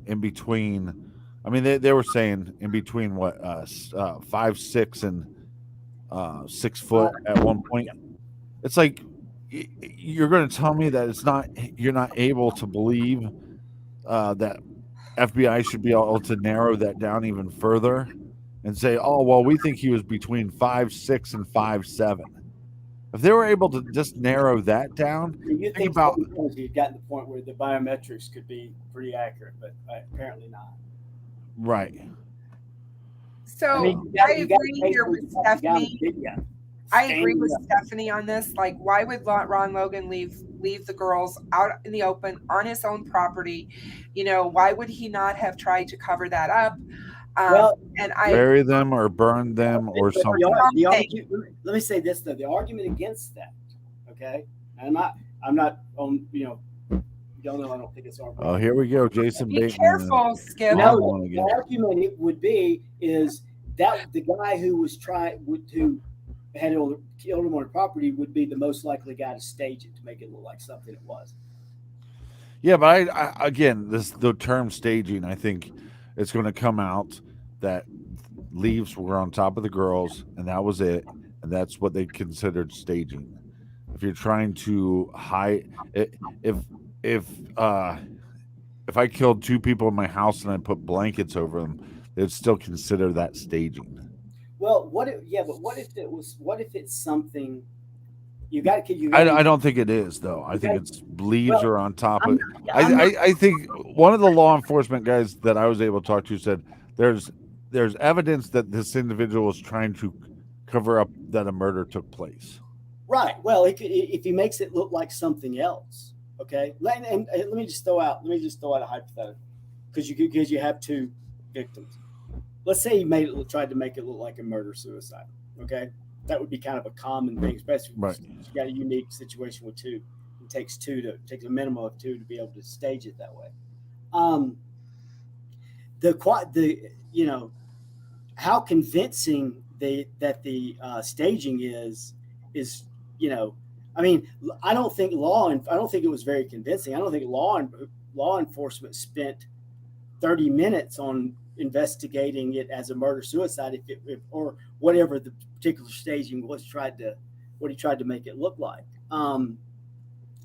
in between. They were saying in between 5'6" and 6 foot at one point. It's like, you're going to tell me that you're not able to believe that FBI should be able to narrow that down even further and say, oh, well, we think he was between 5'6" and 5'7". If they were able to just narrow that down, You think about you'd gotten to the point where the biometrics could be pretty accurate, but apparently not. right. So you I gotta agree pay here for with the guy Stephanie. video. I agree with Standing up. Stephanie on this. Like, why would Ron Logan leave the girls out in the open on his own property? You know, why would he not have tried to cover that up? Well, And I Bury them or burn them or But something. let me say this though: the argument against that, okay? And I'm not on. You know, I don't think it's our. Oh, here we go, Jason be Bateman. careful, Skip. No, on the again. argument it would be is that the guy who had killed him on property would be the most likely guy to stage it to make it look like something it was. Yeah, but I again, the term staging, I think it's going to come out that leaves were on top of the girls, and that was it, and that's what they considered staging. If you're trying to hide, if I killed 2 people in my house and I put blankets over them, they'd still consider that staging. Well, what if it's something you got to I don't think it is though. I think it's leaves are on top of. I think one of the law enforcement guys that I was able to talk to said there's evidence that this individual was trying to cover up that a murder took place. Right. Well, if he makes it look like something else, okay. And let me just throw out a hypothetical because you have 2 victims. Let's say he tried to make it look like a murder-suicide. Okay, that would be kind of a common thing, especially if you got a unique situation with 2. It takes a minimum of 2 to be able to stage it that way. How convincing that the staging is I mean, I don't think it was very convincing. I don't think law enforcement spent 30 minutes on investigating it as a murder suicide or whatever the particular staging was what he tried to make it look like. I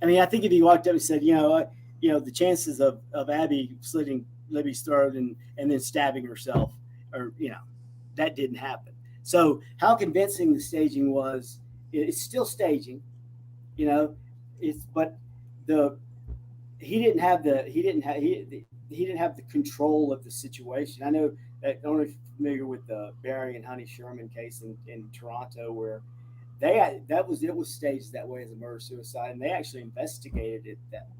mean, I think if he walked up and said, the chances of Abby slitting Libby's throat and then stabbing herself, or that didn't happen. So how convincing the staging was, it's still staging, but he didn't have the control of the situation. I know that, I don't know if you're familiar with the Barry and Honey Sherman case in Toronto, where it was staged that way as a murder suicide, and they actually investigated it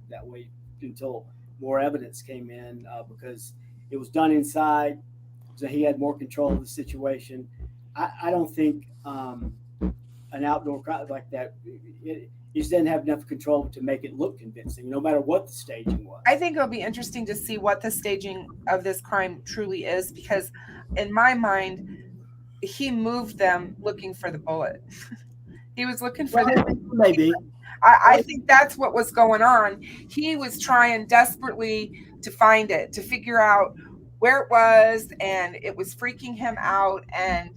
that way until more evidence came in, because it was done inside, so he had more control of the situation. I don't think an outdoor crowd like that, you just didn't have enough control to make it look convincing, no matter what the staging was. I think it'll be interesting to see what the staging of this crime truly is, because in my mind, he moved them looking for the bullet. He was looking for maybe. I think that's what was going on. He was trying desperately to find it, to figure out where it was, and it was freaking him out. And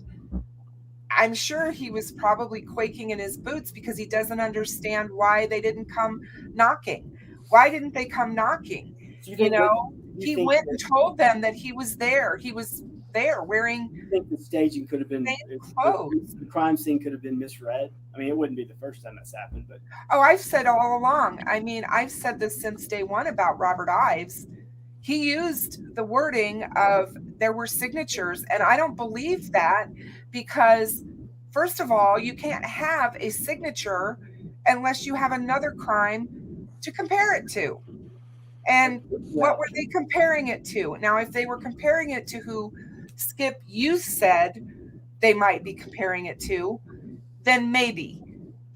I'm sure he was probably quaking in his boots because he doesn't understand why they didn't come knocking. Why didn't they come knocking? He went and told them that he was there. He was there wearing. I think the staging could have been clothes. The crime scene could have been misread. I mean, it wouldn't be the first time that's happened, but I've said all along. I mean, I've said this since day one about Robert Ives. He used the wording of there were signatures, and I don't believe that, because first of all, you can't have a signature unless you have another crime to compare it to. And what were they comparing it to? Now, if they were comparing it to who, Skip, you said they might be comparing it to, then maybe.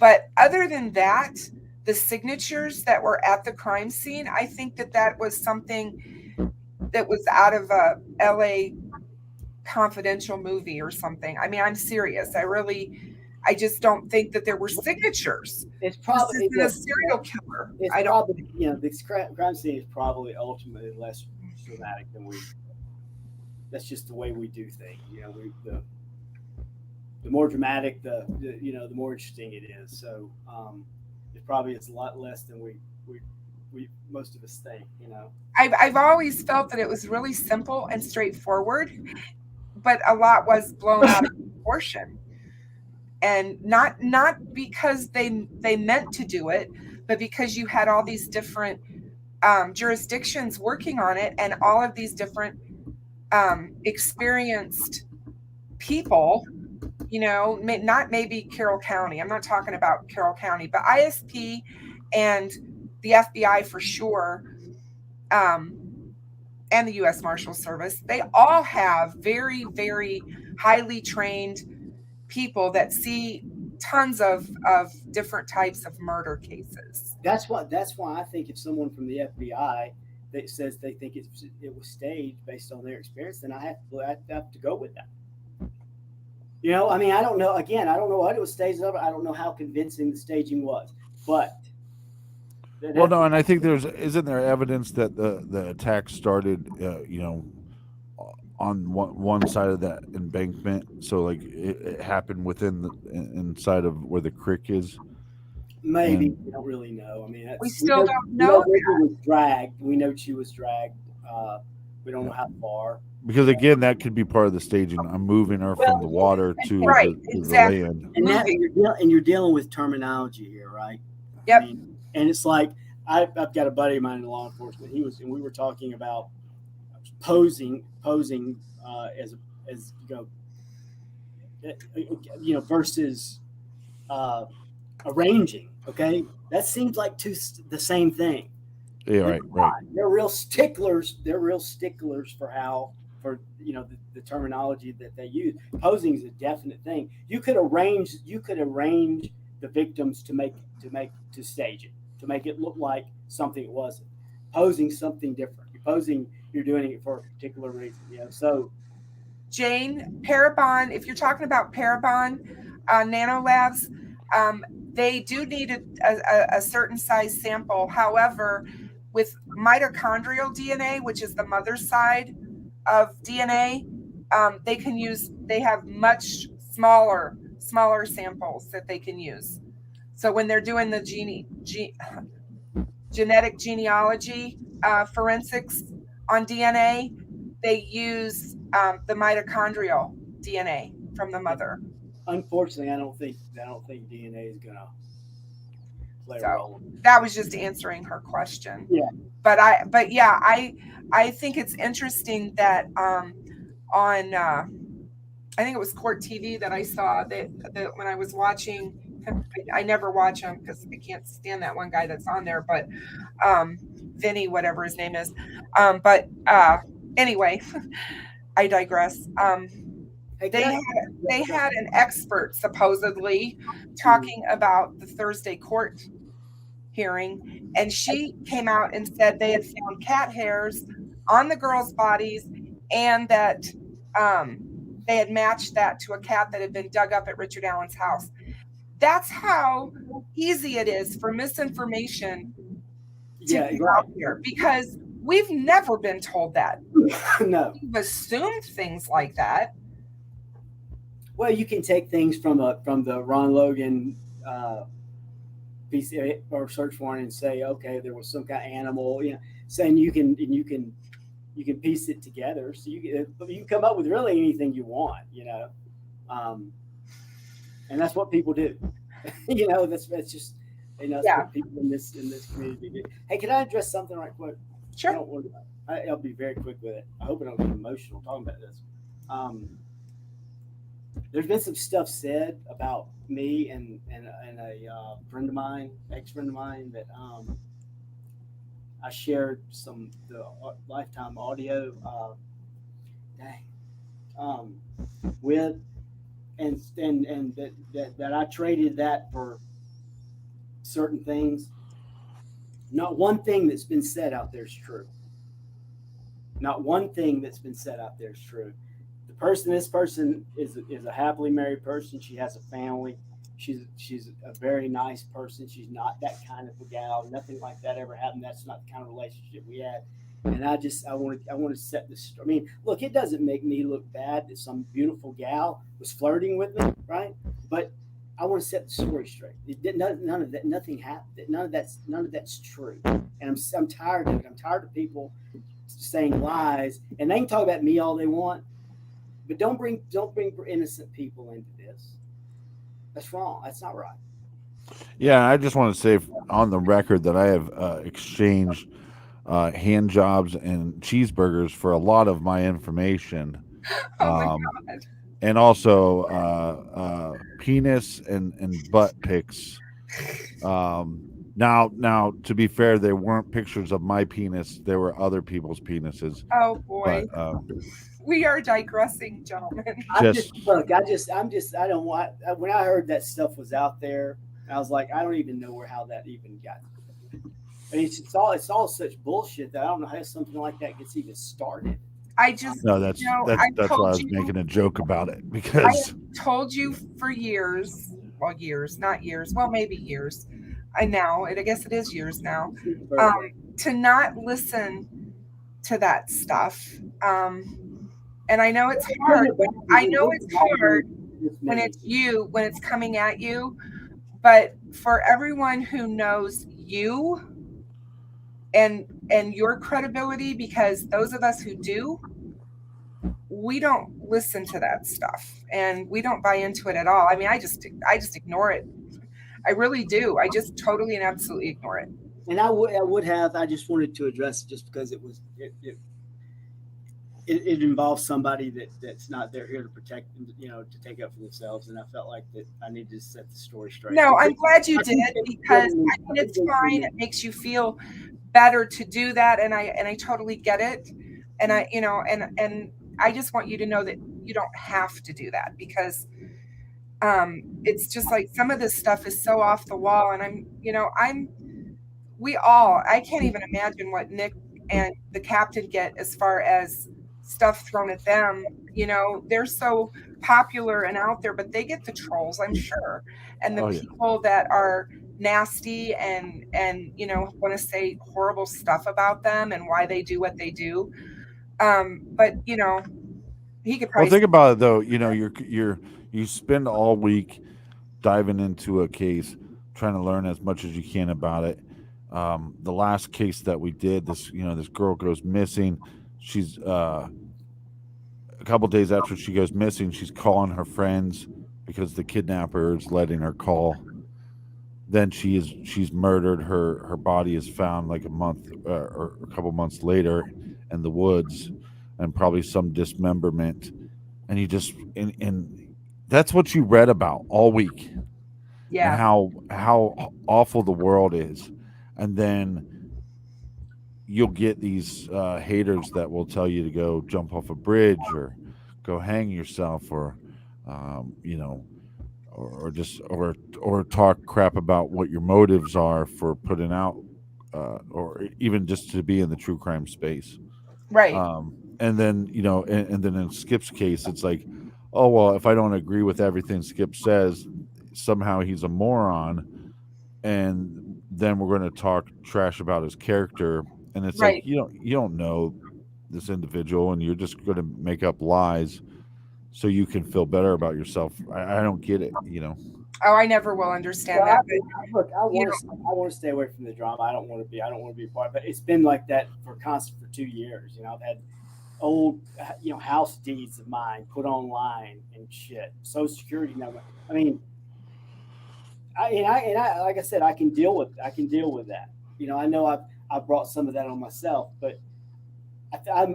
But other than that, the signatures that were at the crime scene, I think that was something that was out of a LA Confidential movie or something. I mean, I'm serious. I just don't think that there were signatures. It's probably a serial killer. This crime scene is probably ultimately less dramatic than we. That's just the way we do things. The more dramatic, the more interesting it is. So it probably is a lot less than we most of us think. I've always felt that it was really simple and straightforward, but a lot was blown out of proportion. and not because they meant to do it, but because you had all these different jurisdictions working on it, and all of these different experienced people, not maybe Carroll County. I'm not talking about Carroll County, but ISP and the FBI for sure, and the U.S. Marshal Service, they all have very, very highly trained people that see tons of different types of murder cases. That's why I think if someone from the FBI that says they think it was staged based on their experience, then I have to go with that. I mean, I don't know. Again, I don't know what it was staged over. I don't know how convincing the staging was, but. Well, no, and I think isn't there evidence that the attack started, on one side of that embankment, so like it happened within inside of where the creek is. Maybe we don't really know. I mean, we still don't know. River was dragged. We know she was dragged. We don't know how far. Because again, that could be part of the staging. I'm moving her from the water to, right, to exactly. the land. And you're dealing with terminology here, right? Yep. I mean, and it's like I've got a buddy of mine in law enforcement. We were talking about posing as versus arranging. Okay, that seems like the same thing. Yeah, right. They're real sticklers. For the terminology that they use. Posing is a definite thing. You could arrange the victims to stage it, to make it look like something it wasn't. Posing something different. You're doing it for a particular reason. So Jane, Parabon, if you're talking about Parabon nanolabs, they do need a certain size sample. However, with mitochondrial DNA, which is the mother's side of DNA, they have much smaller samples that they can use. So when they're doing the genetic genealogy forensics on DNA, they use the mitochondrial DNA from the mother. Unfortunately, I don't think DNA is gonna play a role. That was just answering her question. Yeah. But I think it's interesting that on I think it was Court TV that I saw that when I was watching. I never watch them because I can't stand that one guy that's on there, but Vinny, whatever his name is. But anyway, I digress. They had an expert supposedly talking about the Thursday court hearing, and she came out and said they had found cat hairs on the girls' bodies, and that they had matched that to a cat that had been dug up at Richard Allen's house. That's how easy it is for misinformation to get out here, because we've never been told that. No. We've assumed things like that. Well, you can take things from the Ron Logan piece or search warrant and say, okay, there was some kind of animal, saying you can piece it together. So you can come up with really anything you want, and that's what people do. That's just what people in this community do. Hey, can I address something right quick? Sure. I'll be very quick with it. I hope I don't get emotional talking about this. There's been some stuff said about me and a friend of mine, ex-friend of mine, that I shared the lifetime audio with, and that I traded that for certain things. Not one thing that's been said out there is true. Not one thing that's been said out there is true. This person is a happily married person. She has a family. She's a very nice person. She's not that kind of a gal. Nothing like that ever happened. That's not the kind of relationship we had. And I want to set this. I mean, look, it doesn't make me look bad that some beautiful gal was flirting with me, right? But I want to set the story straight. None of that. Nothing happened. None of that's true. And I'm tired of it. I'm tired of people saying lies. And they can talk about me all they want, but don't bring innocent people into this. That's wrong. That's not right. Yeah, I just want to say on the record that I have exchanged hand jobs and cheeseburgers for a lot of my information. Oh my Um, God. and also penis and butt pics. Now, to be fair, they weren't pictures of my penis. They were other people's penises. Oh boy. But We are digressing, gentlemen. I just don't want. When I heard that stuff was out there, I was like, I don't even know how that even got. I mean, it's all such bullshit that I don't know how something like that gets even started. I just no, that's you know, that's I that's why I told was you, making a joke about it I because told you for years, well, years, not years, well, maybe years. I guess it is years now. To not listen to that stuff. And I know it's hard. I know it's hard when it's coming at you, but for everyone who knows you and your credibility, because those of us who do, we don't listen to that stuff and we don't buy into it at all. I mean, I just ignore it. I really do. I just totally and absolutely ignore it. And I would have. I just wanted to address it just because it involves somebody that's not there here to protect, to take up for themselves. And I felt like that I needed to set the story straight. No, I'm glad you did, because I mean, it's fine. It makes you feel better to do that, and I totally get it. And and I just want you to know that you don't have to do that, because it's just like some of this stuff is so off the wall, and I can't even imagine what Nick and the captain get as far as stuff thrown at them. They're so popular and out there, but they get the trolls, I'm sure, and the people that are nasty and want to say horrible stuff about them and why they do what they do. But he could probably think about it though. You spend all week diving into a case, trying to learn as much as you can about it. The last case that we did, this girl goes missing. She's a couple days after she goes missing, she's calling her friends because the kidnapper is letting her call. Then she's murdered. Her body is found like a month or a couple months later in the woods, and probably some dismemberment. And you just and that's what you read about all week. Yeah. And how awful the world is. And then you'll get these haters that will tell you to go jump off a bridge or go hang yourself, or or talk crap about what your motives are for putting out, or even just to be in the true crime space. Right. And then and then in Skip's case, it's like, oh well, if I don't agree with everything Skip says, somehow he's a moron, and then we're going to talk trash about his character. And it's Right. like you don't know this individual, and you're just going to make up lies so you can feel better about yourself. I don't get it. Oh, I never will understand that. Look, I want to stay away from the drama. I don't want to be a part of it. It's been like that for 2 years. I've had old house deeds of mine put online and shit. Social Security number. I mean, I like I said, I can deal with that. I know I've brought some of that on myself, but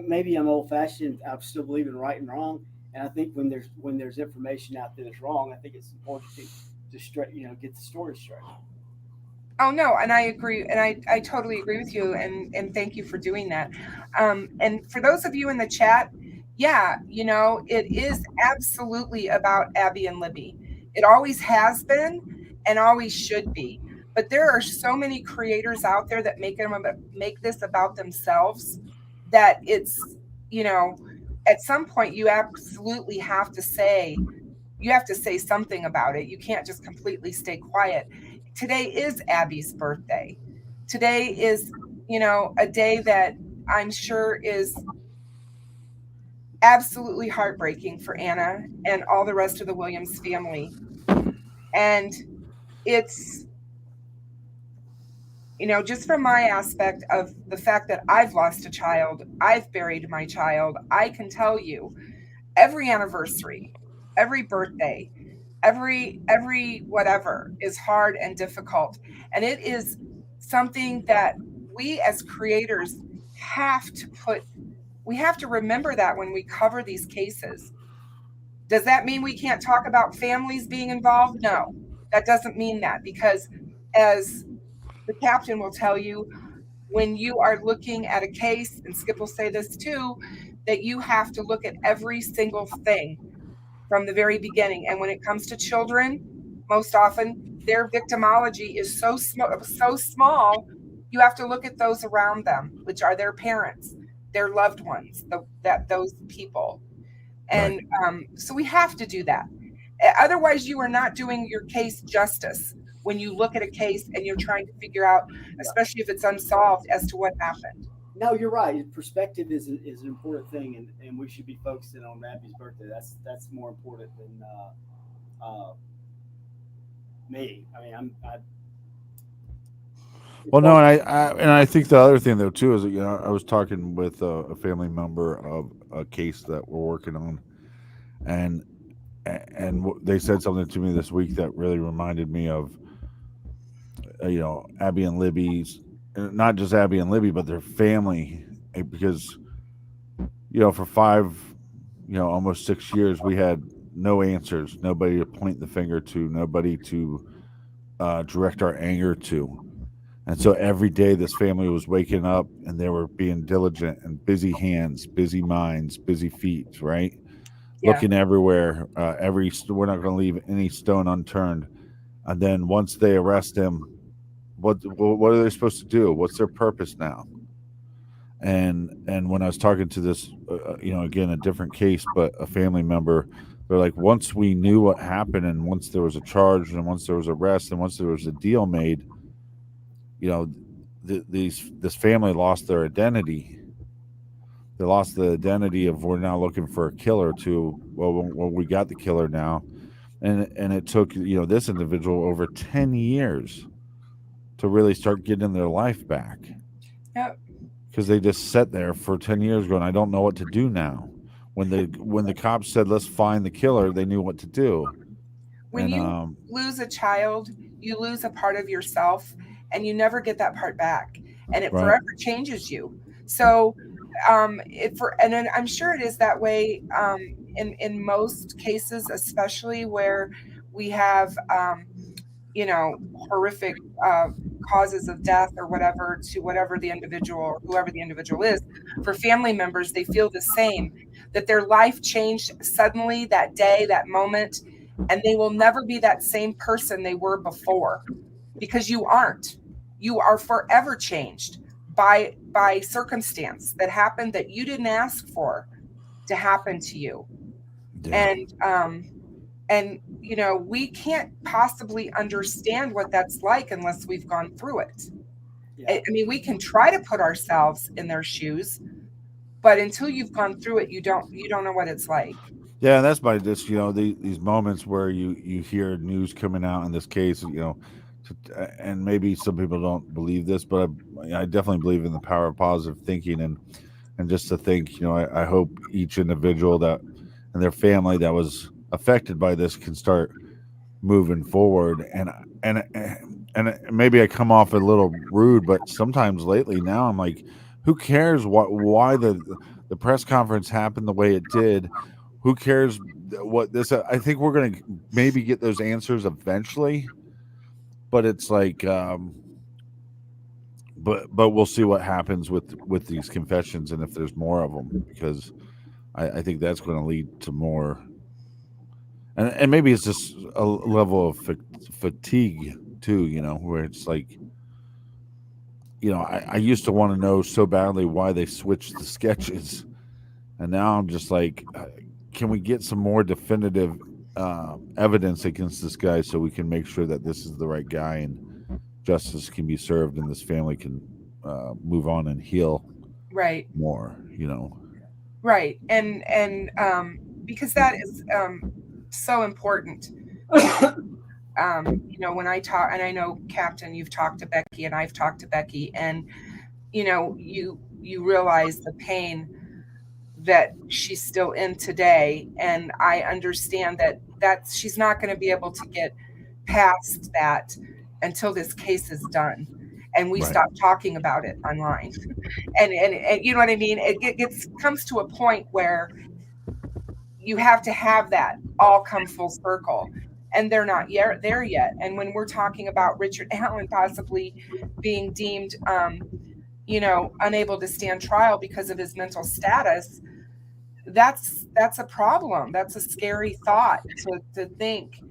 maybe I'm old fashioned. I still believe in right and wrong, and I think when there's information out there that's wrong, I think it's important to get the story straight. Oh no, and I agree, and I totally agree with you, and thank you for doing that. And for those of you in the chat, yeah, it is absolutely about Abby and Libby. It always has been and always should be. But there are so many creators out there that make this about themselves that it's, at some point you absolutely have to say something about it. You can't just completely stay quiet. Today is Abby's birthday. Today is, a day that I'm sure is absolutely heartbreaking for Anna and all the rest of the Williams family. And it's, just from my aspect of the fact that I've lost a child, I've buried my child, I can tell you every anniversary, every birthday, every whatever is hard and difficult, and it is something that we as creators have to remember that when we cover these cases. Does that mean we can't talk about families being involved? No, that doesn't mean that, because as the captain will tell you, when you are looking at a case, and Skip will say this too, that you have to look at every single thing from the very beginning. And when it comes to children, most often their victimology is so small, you have to look at those around them, which are their parents, their loved ones, those people. And so we have to do that. Otherwise, you are not doing your case justice when you look at a case and you're trying to figure out, especially if it's unsolved, as to what happened. No, you're right. Perspective is an important thing, and we should be focusing on Abby's birthday. That's more important than me. I mean, Well, no, and I think the other thing though too is that, I was talking with a family member of a case that we're working on, and they said something to me this week that really reminded me of Abby and Libby's, not just Abby and Libby, but their family, because for 5, almost 6 years, we had no answers, nobody to point the finger to, nobody to direct our anger to. And so every day this family was waking up and they were being diligent and busy hands, busy minds, busy feet, right? Yeah. Looking everywhere. We're not going to leave any stone unturned. And then once they arrest him, what are they supposed to do? What's their purpose now? And when I was talking to this, again, a different case, but a family member, they're like, once we knew what happened, and once there was a charge, and once there was arrest, and once there was a deal made, this family lost their identity. They lost the identity of, we're now looking for a killer, to, well, we got the killer now. And it took, this individual over 10 years to really start getting their life back. Yep. Because they just sat there for 10 years going, I don't know what to do now. When the cops said, let's find the killer, they knew what to do. When you lose a child, you lose a part of yourself, and you never get that part back, and it forever changes you. So, and then I'm sure it is that way in most cases, especially where we have, horrific causes of death or whatever, to whatever the individual or whoever the individual is. For family members, they feel the same, that their life changed suddenly that day, that moment, and they will never be that same person they were before, because you aren't. You are forever changed by circumstance that happened that you didn't ask for to happen to you. Yeah. And we can't possibly understand what that's like unless we've gone through it. Yeah. I mean, we can try to put ourselves in their shoes, but until you've gone through it, you don't know what it's like. Yeah, and that's by just these moments where you hear news coming out in this case, and maybe some people don't believe this, but I definitely believe in the power of positive thinking, and just to think, I hope each individual that and their family that was affected by this can start moving forward. And maybe I come off a little rude, but sometimes lately now I'm like, who cares why the press conference happened the way it did? Who cares what this? I think we're going to maybe get those answers eventually, but it's like, but we'll see what happens with these confessions, and if there's more of them, because I think that's going to lead to more. And maybe it's just a level of fatigue too, where it's like, I used to want to know so badly why they switched the sketches, and now I'm just like, can we get some more definitive evidence against this guy so we can make sure that this is the right guy and justice can be served and this family can move on and heal more, Right. And because that is so important. When I talk, and I know, Captain, you've talked to Becky and I've talked to Becky, and you realize the pain that she's still in today. And I understand that she's not going to be able to get past that until this case is done and we Right. stop talking about it online. And you know what I mean? It comes to a point where you have to have that all come full circle. And they're not there yet. And when we're talking about Richard Allen possibly being deemed, unable to stand trial because of his mental status, that's a problem. That's a scary thought to think.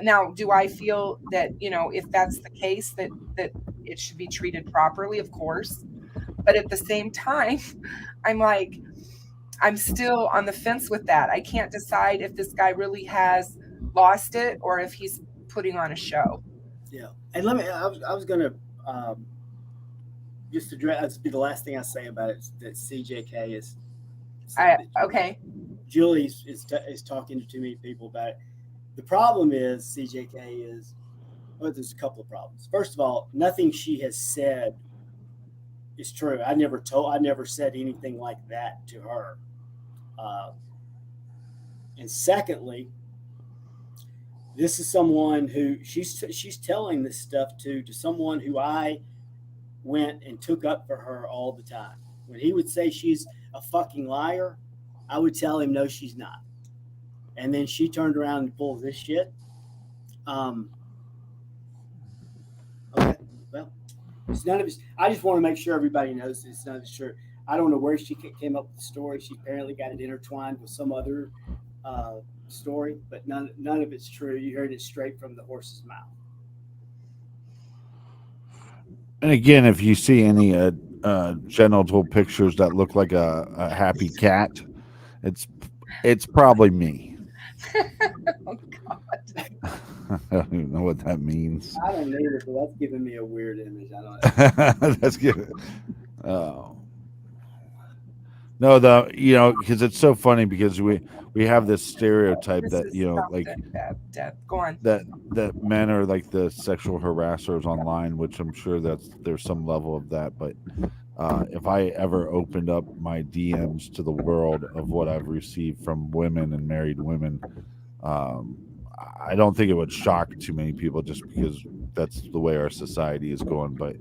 Now, do I feel that, if that's the case, that it should be treated properly? Of course. But at the same time, I'm still on the fence with that. I can't decide if this guy really has lost it or if he's putting on a show. Yeah. And I was going to just address, this be the last thing I say about it, that CJK is. Okay. Julie is talking to too many people about it. The problem is CJK is, well, there's a couple of problems. First of all, nothing she has said is true. I never said anything like that to her. And secondly, this is someone who she's telling this stuff to someone who I went and took up for her all the time. When he would say she's a fucking liar, I would tell him, no, she's not. And then she turned around and pulled this shit. Okay, well, it's none of it. I just want to make sure everybody knows it's none of it's true. I don't know where she came up with the story. She apparently got it intertwined with some other story, but none of it's true. You heard it straight from the horse's mouth. And again, if you see any genital pictures that look like a happy cat, it's probably me. Oh God. I don't even know what that means. I don't need it, but that's giving me a weird image. I don't. That's good. Oh. No, because it's so funny because we have this stereotype This that is go on. that men are like the sexual harassers online, which I'm sure there's some level of that. But if I ever opened up my DMs to the world of what I've received from women and married women, I don't think it would shock too many people just because that's the way our society is going. But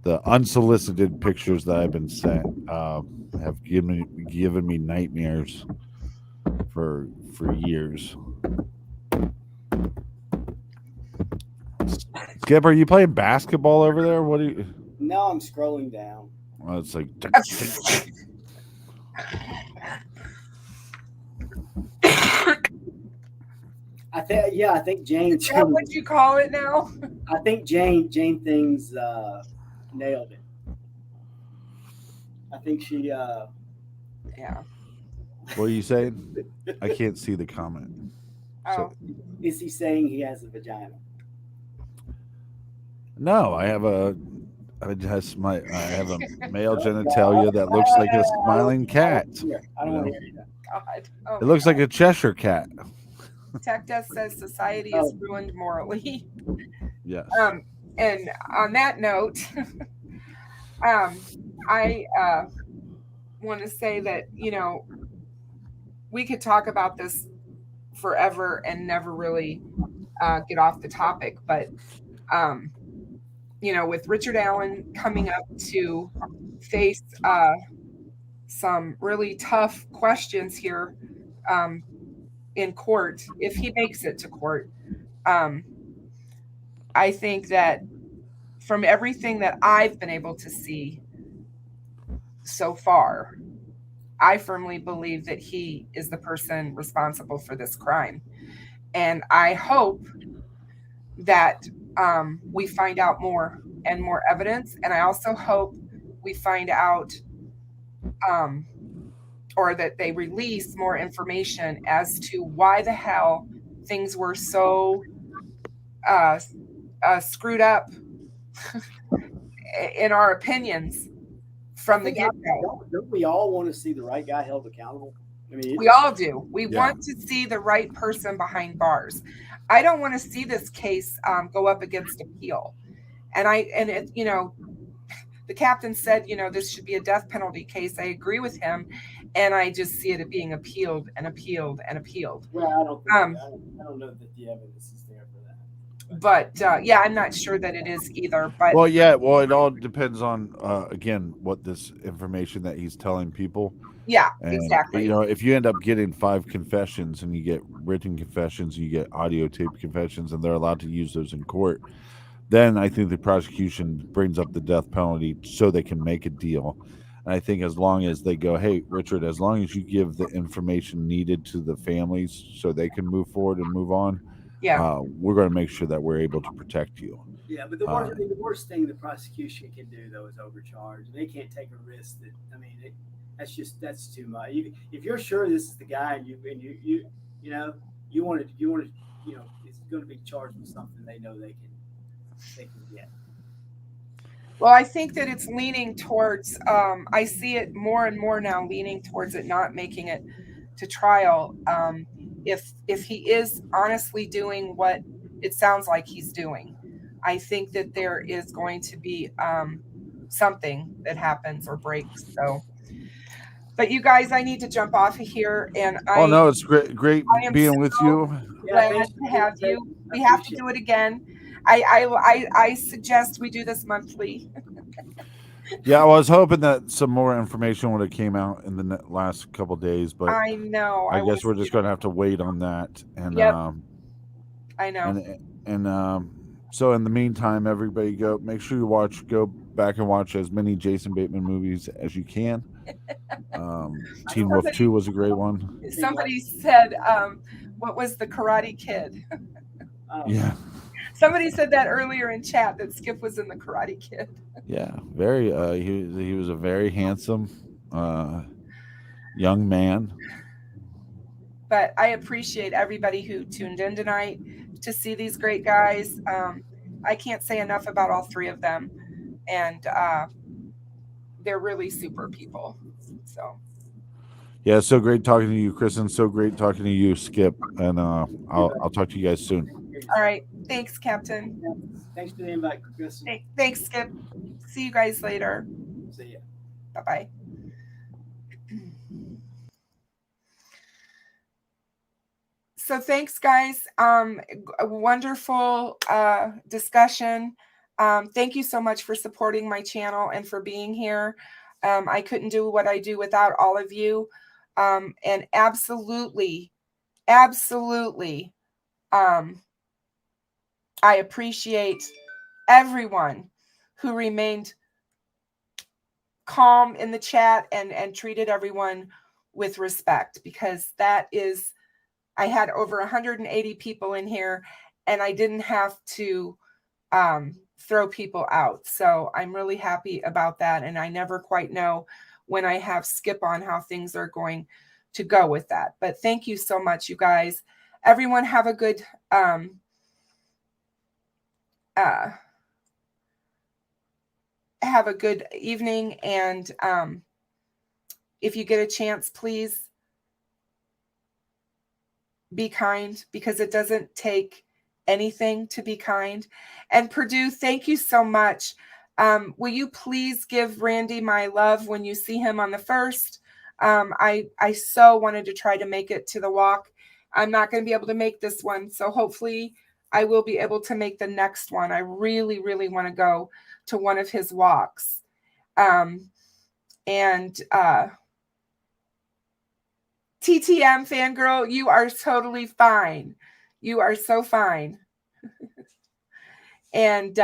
the unsolicited pictures that I've been sent have given me nightmares for years. Skip, are you playing basketball over there? What are you? No, I'm scrolling down. Well, it's like. I think Jane. What would you call it now? I think Jane things nailed it. I think she. Yeah. What are you saying? I can't see the comment. Oh. Is he saying he has a vagina? No, I have a male genitalia that looks like a smiling cat. I don't want to hear that. God. Oh, It looks like a Cheshire cat. Tech Death says society is ruined morally. Yes. And on that note, I want to say that, we could talk about this forever and never really get off the topic. But, with Richard Allen coming up to face some really tough questions here in court, if he makes it to court, I think that from everything that I've been able to see so far, I firmly believe that he is the person responsible for this crime. And I hope that we find out more and more evidence. And I also hope we find out or that they release more information as to why the hell things were so screwed up in our opinions from the get-go. Don't we all want to see the right guy held accountable? I mean, we all do. We want to see the right person behind bars. I don't want to see this case go up against appeal. The captain said, this should be a death penalty case. I agree with him. and I just see it being appealed and appealed and appealed. Well, I don't think I don't know that the evidence is there for that. But yeah, I'm not sure that it is either. But Well, yeah. Well, it all depends on again what this information that he's telling people. yeah, And exactly. you know, if you end up getting 5 confessions and you get written confessions, you get audio tape confessions, and they're allowed to use those in court, then I think the prosecution brings up the death penalty so they can make a deal. And I think as long as they go, hey, Richard, as long as you give the information needed to the families so they can move forward and move on, Yeah. we're going to make sure that we're able to protect you. Yeah, but the worst thing the prosecution can do though is overcharge. They can't take a risk that that's too much. If you're sure this is the guy and you want to it's going to be charged with something they know they can get. Well, I think that it's leaning towards, I see it more and more now leaning towards it not making it to trial. If he is honestly doing what it sounds like he's doing, I think that there is going to be something that happens or breaks. So, but you guys, I need to jump off of here. And no, it's great being with you. Glad to have you. We have to do it again. I suggest we do this monthly. Yeah, I was hoping that some more information would have came out in the last couple of days, but I know. I guess we're just going to have to wait on that. And I know. And so in the meantime, everybody make sure you go back and watch as many Jason Bateman movies as you can. Teen Wolf 2 was a great one. Somebody said, what was the Karate Kid? Yeah. Somebody said that earlier in chat that Skip was in the Karate Kid. Yeah, very. He was a very handsome young man. But I appreciate everybody who tuned in tonight to see these great guys. I can't say enough about all 3 of them, and they're really super people. So. Yeah, so great talking to you, Kristen. So great talking to you, Skip. And I'll talk to you guys soon. All right. Thanks, Captain. Thanks for the invite, Kristen. Hey, thanks, Skip. See you guys later. See ya. Bye-bye. So thanks, guys. A wonderful discussion. Thank you so much for supporting my channel and for being here. I couldn't do what I do without all of you. And absolutely, I appreciate everyone who remained calm in the chat and treated everyone with respect, because that is, I had over 180 people in here and I didn't have to throw people out. So I'm really happy about that. And I never quite know when I have Skip on how things are going to go with that. But thank you so much, you guys. Everyone have a good evening. And if you get a chance, please be kind, because it doesn't take anything to be kind. And Purdue, thank you so much. Will you please give Randy my love when you see him on the 1st? I so wanted to try to make it to the walk. I'm not going to be able to make this one, so hopefully I will be able to make the next one. I really, really want to go to one of his walks. TTM fangirl, you are totally fine. You are so fine. And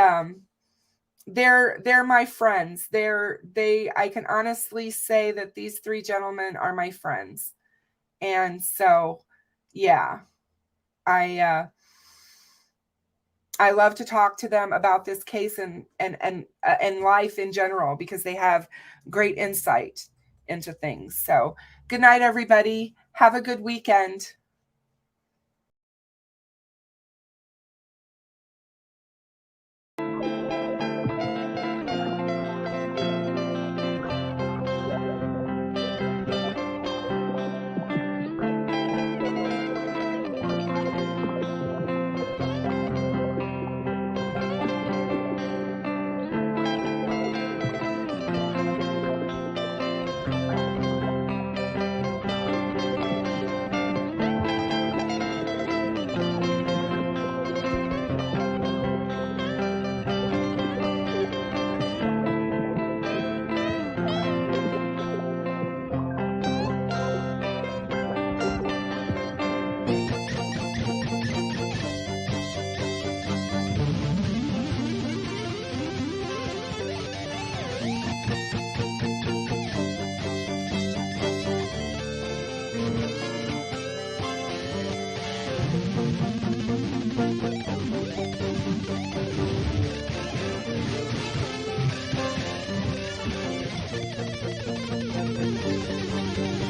they're my friends. I can honestly say that these 3 gentlemen are my friends. And so, yeah, I love to talk to them about this case and life in general, because they have great insight into things. So good night, everybody. Have a good weekend.